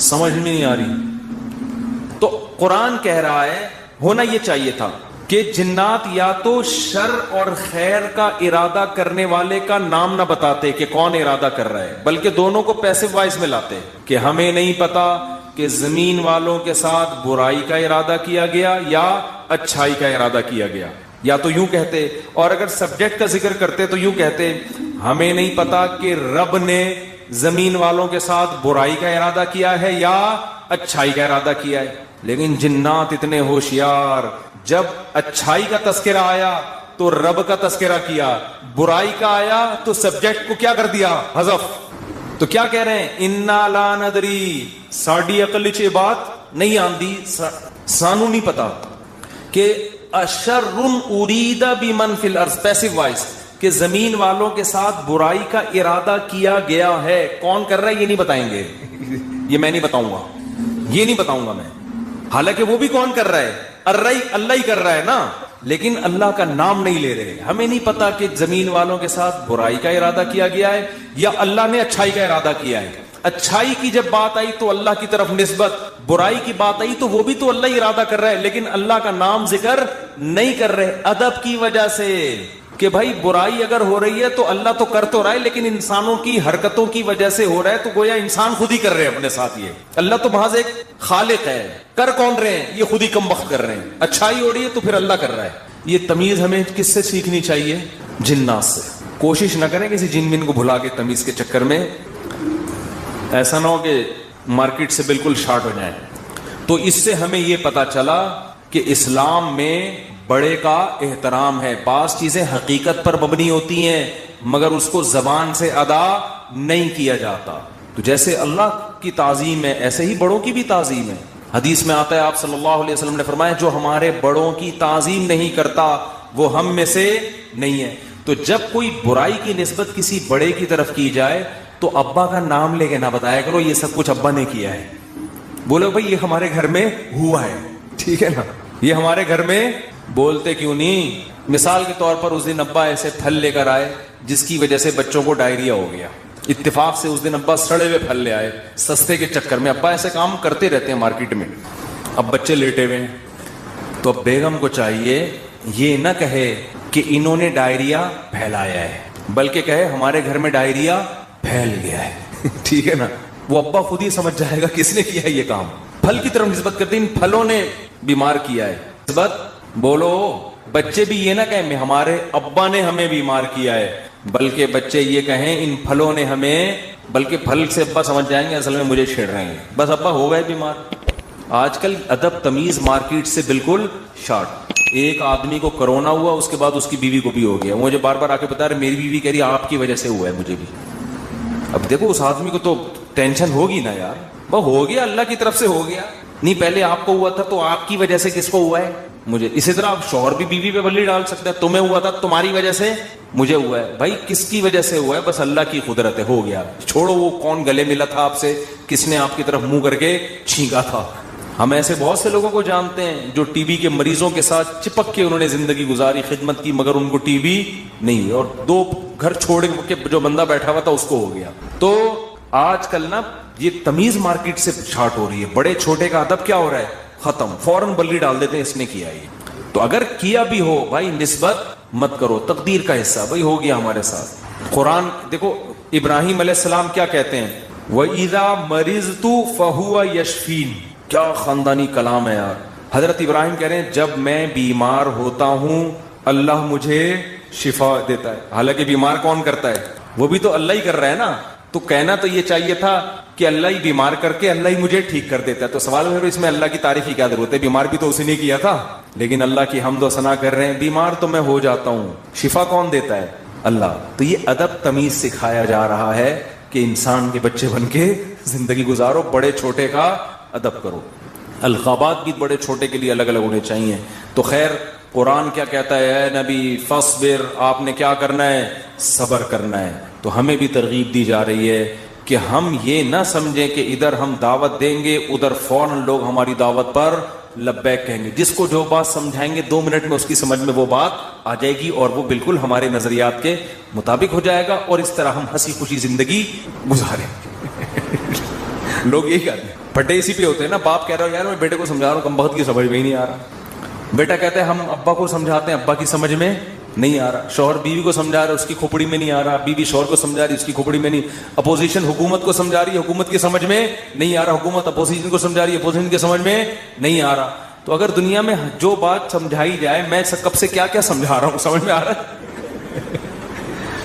Speaker 2: سمجھ میں نہیں آ رہی. تو قرآن کہہ رہا ہے ہونا یہ چاہیے تھا کہ جنات یا تو شر اور خیر کا ارادہ کرنے والے کا نام نہ بتاتے کہ کون ارادہ کر رہا ہے, بلکہ دونوں کو پیسو وائز میں لاتے کہ ہمیں نہیں پتا کہ زمین والوں کے ساتھ برائی کا ارادہ کیا گیا یا اچھائی کا ارادہ کیا گیا. یا تو یوں کہتے, اور اگر سبجیکٹ کا ذکر کرتے تو یوں کہتے ہمیں نہیں پتا کہ رب نے زمین والوں کے ساتھ برائی کا ارادہ کیا ہے یا اچھائی کا ارادہ کیا ہے. لیکن جنات اتنے ہوشیار, جب اچھائی کا تذکرہ آیا تو رب کا تذکرہ کیا, برائی کا آیا تو سبجیکٹ کو کیا کر دیا, حذف. تو کیا کہہ رہے ہیں, انا لا ندری, ساڈی عقل چ بات نہیں آندی, سانو نہیں پتا کہ اشر ارید بمن فی الارض, پیسو وائس, کہ زمین والوں کے ساتھ برائی کا ارادہ کیا گیا ہے. کون کر رہا ہے یہ نہیں بتائیں گے, یہ میں نہیں بتاؤں گا, یہ نہیں بتاؤں گا میں. حالانکہ وہ بھی کون کر رہا ہے, اللہ ہی کر رہا ہے نا, لیکن اللہ کا نام نہیں لے رہے. ہمیں نہیں پتا کہ زمین والوں کے ساتھ برائی کا ارادہ کیا گیا ہے یا اللہ نے اچھائی کا ارادہ کیا ہے. اچھائی کی جب بات آئی تو اللہ کی طرف نسبت, برائی کی بات آئی تو وہ بھی تو اللہ ہی ارادہ کر رہا ہے, لیکن اللہ کا نام ذکر نہیں کر رہے. ادب کی وجہ سے کہ بھائی برائی اگر ہو رہی ہے تو اللہ تو کر تو رہا ہے، لیکن انسانوں کی حرکتوں کی وجہ سے ہو رہا ہے، تو گویا انسان خود ہی کر رہے ہیں اپنے ساتھ. یہ اللہ تو محض ایک خالق ہے، کر کون رہے ہیں؟ یہ خود ہی کم وقت کر رہے ہیں. اچھائی ہو رہی ہے تو پھر اللہ کر رہا ہے. یہ تمیز ہمیں کس سے سیکھنی چاہیے؟ جنات سے. کوشش نہ کریں کسی جن من کو بھلا کے تمیز کے چکر میں ایسا نہ ہو کہ مارکیٹ سے بالکل شارٹ ہو جائیں. تو اس سے ہمیں یہ پتا چلا کہ اسلام میں بڑے کا احترام ہے. بعض چیزیں حقیقت پر مبنی ہوتی ہیں مگر اس کو زبان سے ادا نہیں کیا جاتا. تو جیسے اللہ کی تعظیم ہے ایسے ہی بڑوں کی بھی تعظیم ہے. حدیث میں آتا ہے آپ صلی اللہ علیہ وسلم نے فرمایا جو ہمارے بڑوں کی تعظیم نہیں کرتا وہ ہم میں سے نہیں ہے. تو جب کوئی برائی کی نسبت کسی بڑے کی طرف کی جائے تو ابا کا نام لے کے نہ بتایا کرو یہ سب کچھ ابا نے کیا ہے. بولو بھائی یہ ہمارے گھر میں ہوا ہے، ٹھیک ہے نا، یہ ہمارے گھر میں. بولتے کیوں نہیں؟ مثال کے طور پر اس دن ابا ایسے پھل لے کر آئے جس کی وجہ سے بچوں کو ڈائریا ہو گیا. اتفاق سے اس دن ابا سڑے ہوئے پھل لے آئے سستے کے چکر میں. ابا ایسے کام کرتے رہتے ہیں مارکیٹ میں. اب بچے لیٹے ہوئے ہیں تو اب بیگم کو چاہیے یہ نہ کہے کہ انہوں نے ڈائریا پھیلایا ہے، بلکہ کہے ہمارے گھر میں ڈائریا پھیل گیا ہے. ٹھیک ہے نا. وہ ابا خود ہی سمجھ جائے گا کس نے کیا ہے یہ کام. پھل کی طرف نسبت کرتے ان پھلوں نے بیمار کیا ہے. نسبت بولو. بچے بھی یہ نہ کہیں ہمارے ابا نے ہمیں بیمار کیا ہے، بلکہ بچے یہ کہیں ان پھلوں نے ہمیں، بلکہ پھل سے ابا سمجھ جائیں گے اصل میں مجھے چھیڑ رہے ہیں، بس ابا ہو گئے بیمار. آج کل ادب تمیز مارکیٹ سے بالکل شارٹ. ایک آدمی کو کرونا ہوا اس کے بعد اس کی بیوی کو بھی ہو گیا. مجھے بار بار آ کے بتا رہے میری بیوی کہہ رہی آپ کی وجہ سے ہوا ہے مجھے بھی. اب دیکھو اس آدمی کو تو ٹینشن ہوگی نا یار. وہ ہو گیا اللہ کی طرف سے ہو گیا. نہیں پہلے آپ کو ہوا تھا تو آپ کی وجہ سے کس کو ہوا ہے؟ مجھے. اسی طرح آپ شوہر بھی بیوی پہ بلی ڈال سکتے ہیں تمہیں ہوا تھا تمہاری وجہ سے مجھے ہوا ہے. بھائی کس کی وجہ سے ہوا ہے؟ بس اللہ کی قدرت ہے، ہو گیا. چھوڑو وہ کون گلے ملا تھا آپ سے، کس نے آپ کی طرف منہ کر کے چھینکا تھا. ہم ایسے بہت سے لوگوں کو جانتے ہیں جو ٹی بی کے مریضوں کے ساتھ چپک کے انہوں نے زندگی گزاری، خدمت کی، مگر ان کو ٹی بی نہیں، اور 2 گھر چھوڑ کے جو بندہ بیٹھا ہوا تھا اس کو ہو گیا. تو آج کل نا یہ تمیز مارکیٹ سے شارٹ ہو رہی ہے. بڑے چھوٹے کا ادب کیا ہو رہا ہے؟ ختم. فوراً بلی ڈال دیتے ہیں اس نے کیا یہ. تو اگر کیا بھی ہو بھائی نسبت مت کرو، تقدیر کا حصہ بھائی ہو گیا ہمارے ساتھ. قرآن دیکھو ابراہیم علیہ السلام کیا کہتے ہیں؟ وَإِذَا مَرِضْتُ فَهُوَ يَشْفِينِ. کیا خاندانی کلام ہے یار. حضرت ابراہیم کہہ رہے ہیں جب میں بیمار ہوتا ہوں اللہ مجھے شفا دیتا ہے. حالانکہ بیمار کون کرتا ہے؟ وہ بھی تو اللہ ہی کر رہا ہے نا. تو کہنا تو یہ چاہیے تھا کہ اللہ ہی بیمار کر کے اللہ ہی مجھے ٹھیک کر دیتا ہے. تو سوال ہے اس میں اللہ کی تعریف کی کیا ضرورت ہے؟ بیمار بھی تو اسی نے کیا تھا. لیکن اللہ کی حمد و ثنا کر رہے ہیں بیمار تو میں ہو جاتا ہوں، شفا کون دیتا ہے؟ اللہ. تو یہ ادب تمیز سکھایا جا رہا ہے کہ انسان کے بچے بن کے زندگی گزارو، بڑے چھوٹے کا ادب کرو. القابات بھی بڑے چھوٹے کے لیے الگ الگ ہونے چاہیے. تو خیر قرآن کیا کہتا ہے؟ اے نبی فاصبر، آپ نے کیا کرنا ہے؟ صبر کرنا ہے. تو ہمیں بھی ترغیب دی جا رہی ہے کہ ہم یہ نہ سمجھیں کہ ادھر ہم دعوت دیں گے ادھر فوراً لوگ ہماری دعوت پر لبیک کہیں گے. جس کو جو بات سمجھائیں گے 2 منٹ میں اس کی سمجھ میں وہ بات آ جائے گی اور وہ بالکل ہمارے نظریات کے مطابق ہو جائے گا، اور اس طرح ہم ہنسی خوشی زندگی گزاریں. لوگ یہی کہتے ہیں، پھٹے اسی پہ ہوتے ہیں نا. باپ کہہ رہا ہو یار میں بیٹے کو سمجھا رہا ہوں کم بخت کی سمجھ میں ہی نہیں آ رہا. بیٹا کہتے ہیں ہم ابا کو سمجھاتے ہیں ابا کی سمجھ میں نہیں آ رہا. شوہر بیوی کو سمجھا رہا ہے اس کی کھوپڑی میں نہیں آ رہا. بیوی شوہر کو سمجھا رہی ہے اس کی کھوپڑی میں نہیں. اپوزیشن حکومت کو سمجھا رہی ہے حکومت کی سمجھ میں نہیں آ رہا. حکومت اپوزیشن کو سمجھا رہی ہے اپوزیشن کی سمجھ میں نہیں آ رہا. تو اگر دنیا میں جو بات سمجھائی جائے میں کب سے کیا کیا سمجھا رہا ہوں سمجھ میں آ رہا ہے؟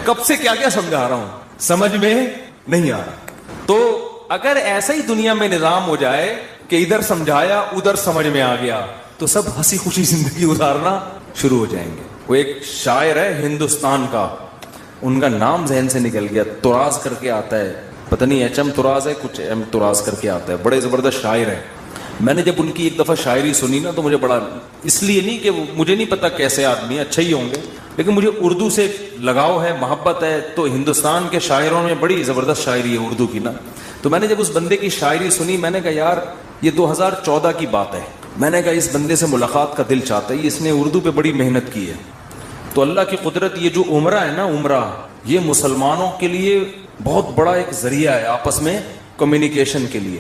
Speaker 2: کب سے کیا کیا سمجھا رہا ہوں سمجھ میں نہیں آ رہا. تو اگر ایسا ہی دنیا میں نظام ہو جائے کہ ادھر سمجھایا ادھر سمجھ میں آ گیا تو سب ہنسی خوشی زندگی گزارنا شروع ہو جائیں گے. وہ ایک شاعر ہے ہندوستان کا، ان کا نام ذہن سے نکل گیا، تراز کر کے آتا ہے، پتہ نہیں ایچ ایم تراز ہے کچھ ایم تراز کر کے آتا ہے. بڑے زبردست شاعر ہے. میں نے جب ان کی ایک دفعہ شاعری سنی نا تو مجھے بڑا، اس لیے نہیں کہ مجھے نہیں پتا کیسے آدمی اچھے ہی ہوں گے، لیکن مجھے اردو سے لگاؤ ہے، محبت ہے. تو ہندوستان کے شاعروں میں بڑی زبردست شاعری ہے اردو کی نا. تو میں نے جب اس بندے کی شاعری سنی میں نے کہا یار یہ 2014 کی بات ہے. میں نے کہا اس بندے سے ملاقات کا دل چاہتا ہے، اس نے اردو پہ بڑی محنت کی ہے. تو اللہ کی قدرت، یہ جو عمرہ ہے نا عمرہ، یہ مسلمانوں کے لیے بہت بڑا ایک ذریعہ ہے آپس میں کمیونیکیشن کے لیے.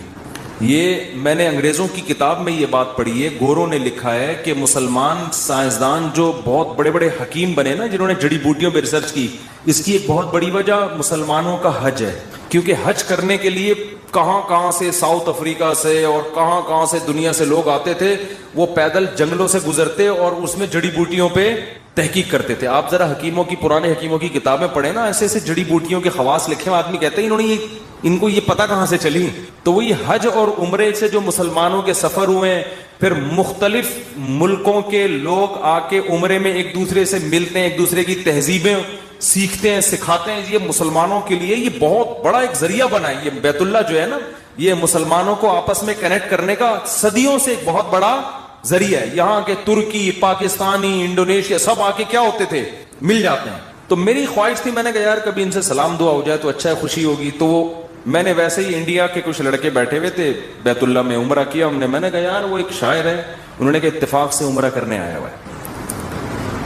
Speaker 2: یہ میں نے انگریزوں کی کتاب میں یہ بات پڑھی ہے, گوروں نے لکھا ہے کہ مسلمان سائنسدان جو بہت بڑے بڑے حکیم بنے نا, جنہوں نے جڑی بوٹیوں پہ ریسرچ کی, اس کی ایک بہت بڑی وجہ مسلمانوں کا حج ہے. کیونکہ حج کرنے کے لیے کہاں کہاں سے, ساؤتھ افریقہ سے اور کہاں کہاں سے دنیا سے لوگ آتے تھے, وہ پیدل جنگلوں سے گزرتے اور اس میں جڑی بوٹیوں پہ تحقیق کرتے تھے. آپ ذرا حکیموں کی, پرانے حکیموں کی کتابیں پڑھیں نا, ایسے ایسے جڑی بوٹیوں کے خواص لکھے ہیں, آدمی کہتے ہیں انہوں نے ان کو یہ پتہ کہاں سے چلی. تو وہ یہ حج اور عمرے سے جو مسلمانوں کے سفر ہوئے, پھر مختلف ملکوں کے لوگ آ کے عمرے میں ایک دوسرے سے ملتے ہیں, ایک دوسرے کی تہذیبیں سیکھتے ہیں, سکھاتے ہیں, یہ مسلمانوں کے لیے یہ بہت بڑا ایک ذریعہ بنا ہے. یہ بیت اللہ جو ہے نا, یہ مسلمانوں کو آپس میں کنیکٹ کرنے کا صدیوں سے ایک بہت بڑا ذریعہ ہے. یہاں کے ترکی, پاکستانی, انڈونیشیا سب آ کے کیا ہوتے تھے, مل جاتے ہیں. تو میری خواہش تھی, میں نے کہا یار کبھی ان سے سلام دعا ہو جائے تو اچھا ہے, خوشی ہوگی. تو میں نے ویسے ہی, انڈیا کے کچھ لڑکے بیٹھے ہوئے تھے, بیت اللہ میں عمرہ کیا ہم نے. میں نے کہا یار وہ ایک شاعر ہے, انہوں نے کہا اتفاق سے عمرہ کرنے آیا ہوا ہے.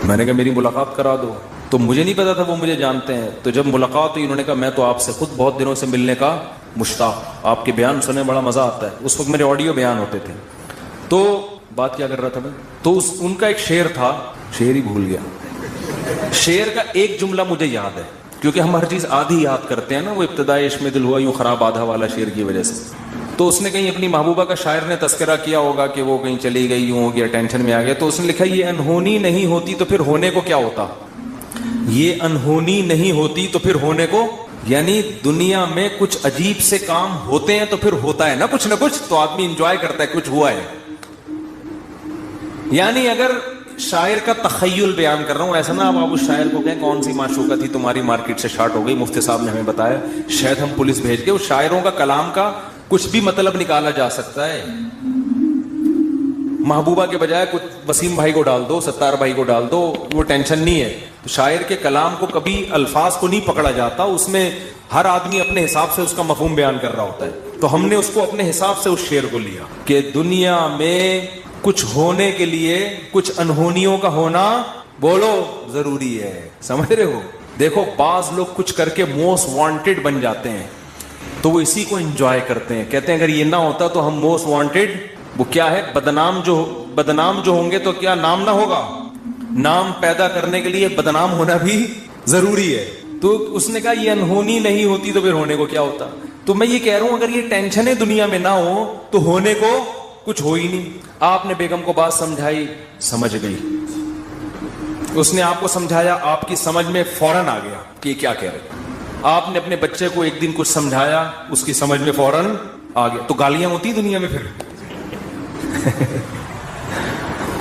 Speaker 2: میں نے کہا میری ملاقات کرا دو. تو مجھے نہیں پتا تھا وہ مجھے جانتے ہیں. تو جب ملاقات ہوئی, انہوں نے کہا میں تو آپ سے خود بہت دنوں سے ملنے کا مشتاق, آپ کے بیان سننے بڑا مزہ آتا ہے. اس وقت میرے آڈیو بیان ہوتے تھے. تو بات کیا کر رہا تھا میں, تو ان کا ایک شعر تھا, شعر ہی بھول گیا. شعر کا ایک جملہ مجھے یاد ہے, کیونکہ ہم ہر چیز آدھی یاد کرتے ہیں نا, وہ ابتدائی عشق میں دل ہوا یوں خراب آدھا والا شعر کی وجہ سے. تو اس نے کہیں اپنی محبوبہ کا, شاعر نے تذکرہ کیا ہوگا کہ وہ کہیں چلی گئی, یوں ہو گیا, ٹینشن میں آ گیا. تو اس نے لکھا یہ انہونی نہیں ہوتی تو پھر ہونے کو کیا ہوتا, یہ انہونی نہیں ہوتی تو پھر ہونے کو, یعنی دنیا میں کچھ عجیب سے کام ہوتے ہیں تو پھر ہوتا ہے نا کچھ نہ کچھ, تو آدمی انجوائے کرتا ہے کچھ ہوا ہے. یعنی اگر شاعر کا تخیل بیان کر رہا ہوں, ایسا نا آپ اس شاعر کو کہیں کون سی معشوقہ تھی تمہاری مارکیٹ سے شارٹ ہو گئی, مفتی صاحب نے ہمیں بتایا, شاید ہم پولیس بھیج کے. اس شاعروں کا کلام کا کچھ بھی مطلب نکالا جا سکتا ہے. محبوبہ کے بجائے کچھ وسیم بھائی کو ڈال دو, ستار بھائی کو ڈال دو, وہ ٹینشن نہیں ہے. تو شاعر کے کلام کو کبھی الفاظ کو نہیں پکڑا جاتا, اس میں ہر آدمی اپنے حساب سے اس کا مفہوم بیان کر رہا ہوتا ہے. تو ہم نے اس کو اپنے حساب سے اس شعر کو لیا کہ دنیا میں کچھ ہونے کے لیے کچھ انہونیوں کا ہونا بولو ضروری ہے. سمجھ رہے ہو, دیکھو بعض لوگ کچھ کر کے موسٹ وانٹیڈ بن جاتے ہیں, تو وہ اسی کو انجوائے کرتے ہیں. کہتے ہیں اگر یہ نہ ہوتا تو ہم موسٹ وانٹیڈ, وہ کیا ہے, بدنام جو ہوں گے تو کیا نام نہ ہوگا. نام پیدا کرنے کے لیے بدنام ہونا بھی ضروری ہے. تو اس نے کہا یہ انہونی نہیں ہوتی تو پھر ہونے کو کیا ہوتا. تو میں یہ کہہ رہا ہوں اگر یہ ٹینشنیں دنیا میں نہ ہو تو ہونے کو کچھ ہو ہی نہیں. آپ نے بیگم کو بات سمجھائی, سمجھ گئی. اس نے آپ کو سمجھایا, آپ کی سمجھ میں فوراً آ گیا کہ یہ کیا کہہ رہے. آپ نے اپنے بچے کو ایک دن کچھ سمجھایا, اس کی سمجھ میں فوراً آ گیا. تو گالیاں ہوتی دنیا میں پھر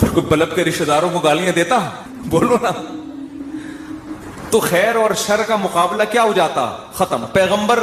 Speaker 2: کوئی بلب کے رشتہ داروں کو گالیاں دیتا, بولو نا. تو خیر اور شر کا مقابلہ کیا ہو جاتا, ختم. پیغمبر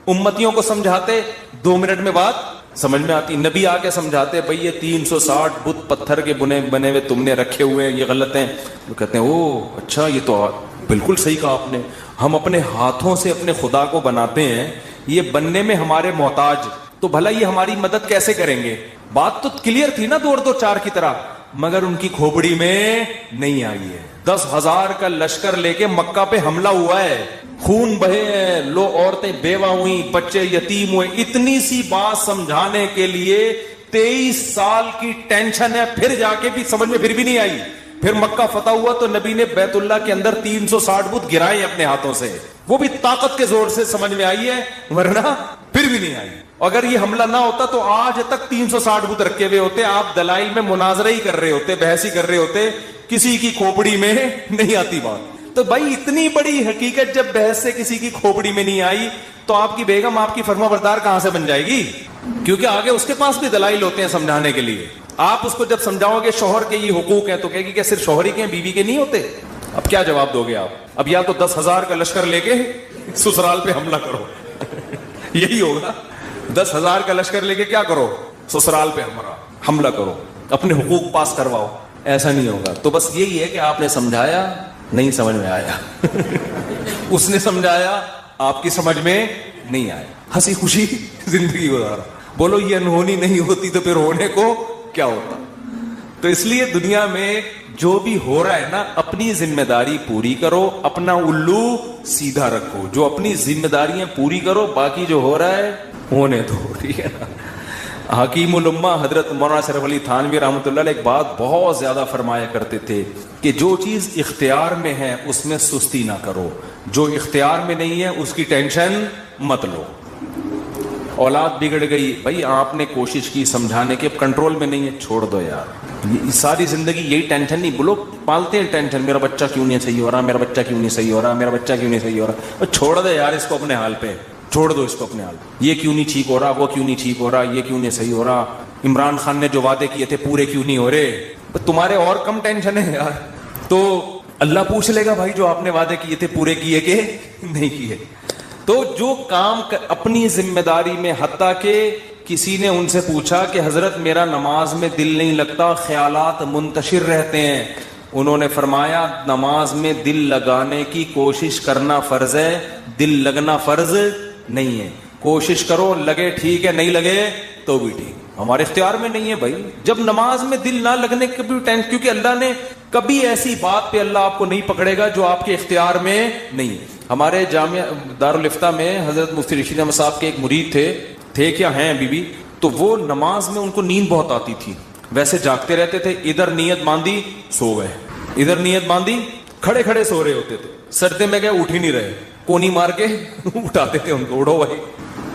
Speaker 2: امتیوں کو سمجھاتے, 2 منٹ میں بات سمجھ میں آتی. نبی آ کے سمجھاتے, بھئی یہ 360 بت پتھر کے بنے ہوئے تم نے رکھے ہوئے ہیں, یہ غلط ہیں. وہ کہتے ہیں او اچھا, یہ تو بالکل صحیح کہا آپ نے. ہم اپنے ہاتھوں سے اپنے خدا کو بناتے ہیں, یہ بننے میں ہمارے محتاج, تو بھلا یہ ہماری مدد کیسے کریں گے. بات تو کلیئر تھی نا 2-2-4 کی طرح, مگر ان کی کھوپڑی میں نہیں آئی ہے. 10,000 کا لشکر لے کے مکہ پہ حملہ ہوا ہے, خون بہے ہیں, لو عورتیں بیوہ ہوئی, بچے یتیم ہوئے. اتنی سی بات سمجھانے کے لیے 23 سال کی ٹینشن ہے, پھر جا کے بھی سمجھ میں پھر بھی نہیں آئی. پھر مکہ فتح ہوا تو نبی نے بیت اللہ کے اندر 360 بت گرائے اپنے ہاتھوں سے, وہ بھی طاقت کے زور سے سمجھ میں آئی ہے, ورنہ پھر بھی نہیں آئی. اگر یہ حملہ نہ ہوتا تو آج تک 360 بت رکھے ہوئے ہوتے, آپ دلائل میں مناظرہ ہی کر رہے ہوتے, بحث ہی کر رہے ہوتے, کسی کی کھوپڑی میں نہیں آتی بات. تو بھائی اتنی بڑی حقیقت جب بحث سے کسی کی کھوپڑی میں نہیں آئی تو آپ کی بیگم آپ کی فرما بردار کہاں سے بن جائے گی, کیونکہ آگے اس کے پاس بھی دلائل ہوتے ہیں سمجھانے کے لیے. آپ اس کو جب سمجھاؤ گے شوہر کے یہ حقوق ہیں تو کہے گی کہ صرف شوہر ہی کے ہیں, بیوی کے نہیں ہوتے. اب کیا جواب دو گے آپ, اب یا تو 10,000 کا لشکر لے کے سسرال پہ حملہ کرو یہی ہوگا. 10,000 کا لشکر لے کے کیا کرو, سسرال پہ حملہ کرو, اپنے حقوق پاس کرواؤ. ایسا نہیں ہوگا. تو بس یہی ہے کہ آپ نے سمجھایا, نہیں سمجھ میں آیا اس نے سمجھایا, آپ کی سمجھ میں نہیں آیا, ہنسی خوشی زندگی گزارا. بولو یہ انہونی نہیں ہوتی تو پھر ہونے کو کیا ہوتا. تو اس لیے دنیا میں جو بھی ہو رہا ہے نا, اپنی ذمہ داری پوری کرو, اپنا الو سیدھا رکھو. جو اپنی ذمہ داریاں پوری کرو, باقی جو ہو رہا ہے ہونے دو, ٹھیک ہے نا. حکیم الامہ حضرت مولانا اشرف علی تھانوی رحمۃ اللہ علیہ ایک بات بہت زیادہ فرمایا کرتے تھے کہ جو چیز اختیار میں ہے اس میں سستی نہ کرو، جو اختیار میں نہیں ہے اس کی ٹینشن مت لو۔ اولاد بگڑ گئی، بھائی آپ نے کوشش کی سمجھانے کے، اب کنٹرول میں نہیں ہے، چھوڑ دو یار، ساری زندگی یہی ٹینشن نہیں، لوگ پالتے ہیں ٹینشن، میرا بچہ کیوں نہیں صحیح ہو رہا، میرا بچہ کیوں نہیں صحیح ہو رہا، میرا بچہ کیوں نہیں صحیح ہو رہا، چھوڑ دے یار اس کو اپنے حال پہ، چھوڑ دو اس کو اپنے حال پہ، یہ کیوں نہیں ٹھیک ہو رہا، وہ کیوں نہیں ٹھیک ہو رہا، یہ کیوں نہیں صحیح ہو رہا، عمران خان نے جو وعدے کیے تھے پورے کیوں نہیں ہو رہے، تمہارے اور کم ٹینشن ہے یار، تو اللہ پوچھ لے گا بھائی جو آپ نے وعدے کیے تھے پورے کیے کہ نہیں کیے۔ تو جو کام اپنی ذمہ داری میں، حتیٰ کہ کسی نے ان سے پوچھا کہ حضرت میرا نماز میں دل نہیں لگتا، خیالات منتشر رہتے ہیں، انہوں نے فرمایا نماز میں دل لگانے کی کوشش کرنا فرض ہے، دل لگنا فرض نہیں ہے، کوشش کرو، لگے ٹھیک ہے، نہیں لگے تو بھی ٹھیک، ہمارے اختیار میں نہیں ہے بھائی۔ جب نماز میں دل نہ لگنے کی بھی ٹینشن، کیونکہ اللہ نے کبھی ایسی بات پہ اللہ آپ کو نہیں پکڑے گا جو آپ کے اختیار میں نہیں ہے۔ ہمارے جامعہ دارالافتاء میں حضرت مفتی رشید احمد صاحب کے ایک مرید تھے کیا ہیں ابھی بھی، تو وہ نماز میں ان کو نیند بہت آتی تھی، ویسے جاگتے رہتے تھے، ادھر نیت باندھی سو گئے، ادھر نیت باندھی کھڑے کھڑے سو رہے ہوتے تھے، سردے میں گئے اٹھ ہی نہیں رہے، کونی مار کے اٹھاتے تھے ان کو، اڑو بھائی،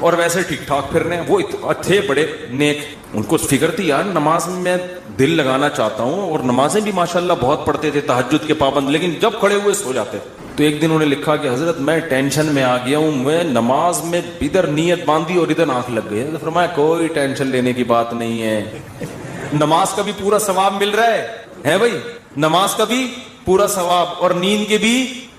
Speaker 2: اور ویسے ٹھیک ٹھاک پھر رہے ہیں۔ وہ تھے بڑے نیک، ان کو فکر تھی یار نماز میں دل لگانا چاہتا ہوں، اور نمازیں بھی ماشاءاللہ بہت پڑھتے تھے، تہجد کے پابند، لیکن جب کھڑے ہوئے سو جاتے۔ تو ایک دن انہوں نے لکھا کہ حضرت میں ٹینشن میں آ گیا ہوں، میں نماز میں ادھر نیت باندھی اور ادھر آنکھ لگ گئی۔ فرمایا کوئی ٹینشن لینے کی بات نہیں ہے، نماز کا بھی پورا ثواب مل رہا ہے بھائی، نماز کا بھی پورا ثواب اور نیند کے بھی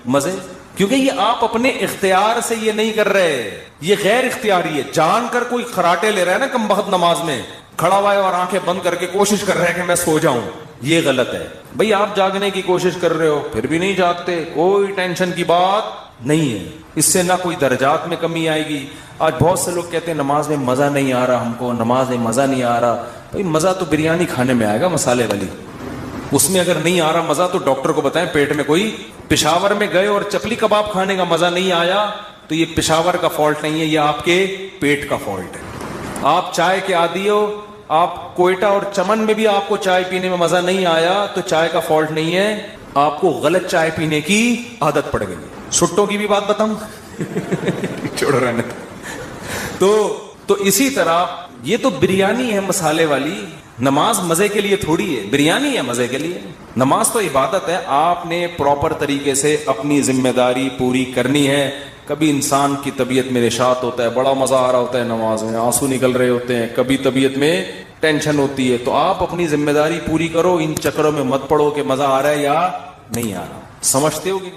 Speaker 2: مزے، کیونکہ یہ آپ اپنے اختیار سے یہ نہیں کر رہے، یہ غیر اختیاری ہے۔ جان کر کوئی خراٹے لے رہا ہے نا کم بخت، نماز میں کھڑا ہوا ہے اور آنکھیں بند کر کے کوشش کر رہا ہے کہ میں سو جاؤں، یہ غلط ہے بھائی۔ آپ جاگنے کی کوشش کر رہے ہو پھر بھی نہیں جاگتے، کوئی ٹینشن کی بات نہیں ہے، اس سے نہ کوئی درجات میں کمی آئے گی۔ آج بہت سے لوگ کہتے ہیں نماز میں مزہ نہیں آ رہا، ہم کو نماز میں مزہ نہیں آ رہا۔ بھائی مزہ تو بریانی کھانے میں آئے گا مسالے والی، اس میں اگر نہیں آ رہا مزہ تو ڈاکٹر کو بتائیں، پیٹ میں کوئی، پشاور میں گئے اور چپلی کباب کھانے کا مزہ نہیں آیا تو یہ پشاور کا فالٹ نہیں ہے، یہ آپ کے پیٹ کا فالٹ ہے۔ آپ چائے کے عادی ہو، آپ کوئٹہ اور چمن میں بھی آپ کو چائے پینے میں مزہ نہیں آیا تو چائے کا فالٹ نہیں ہے، آپ کو غلط چائے پینے کی عادت پڑ گئی۔ سٹوں کی بھی بات بتاؤں چھوڑ رہے تو اسی طرح یہ تو بریانی ہے مسالے والی، نماز مزے کے لیے تھوڑی ہے، بریانی ہے مزے کے لیے، نماز تو عبادت ہے، آپ نے پراپر طریقے سے اپنی ذمہ داری پوری کرنی ہے۔ کبھی انسان کی طبیعت میں نشاط ہوتا ہے، بڑا مزہ آ رہا ہوتا ہے نماز میں، آنسو نکل رہے ہوتے ہیں، کبھی طبیعت میں ٹینشن ہوتی ہے، تو آپ اپنی ذمہ داری پوری کرو، ان چکروں میں مت پڑو کہ مزہ آ رہا ہے یا نہیں آ رہا، سمجھتے ہو کہ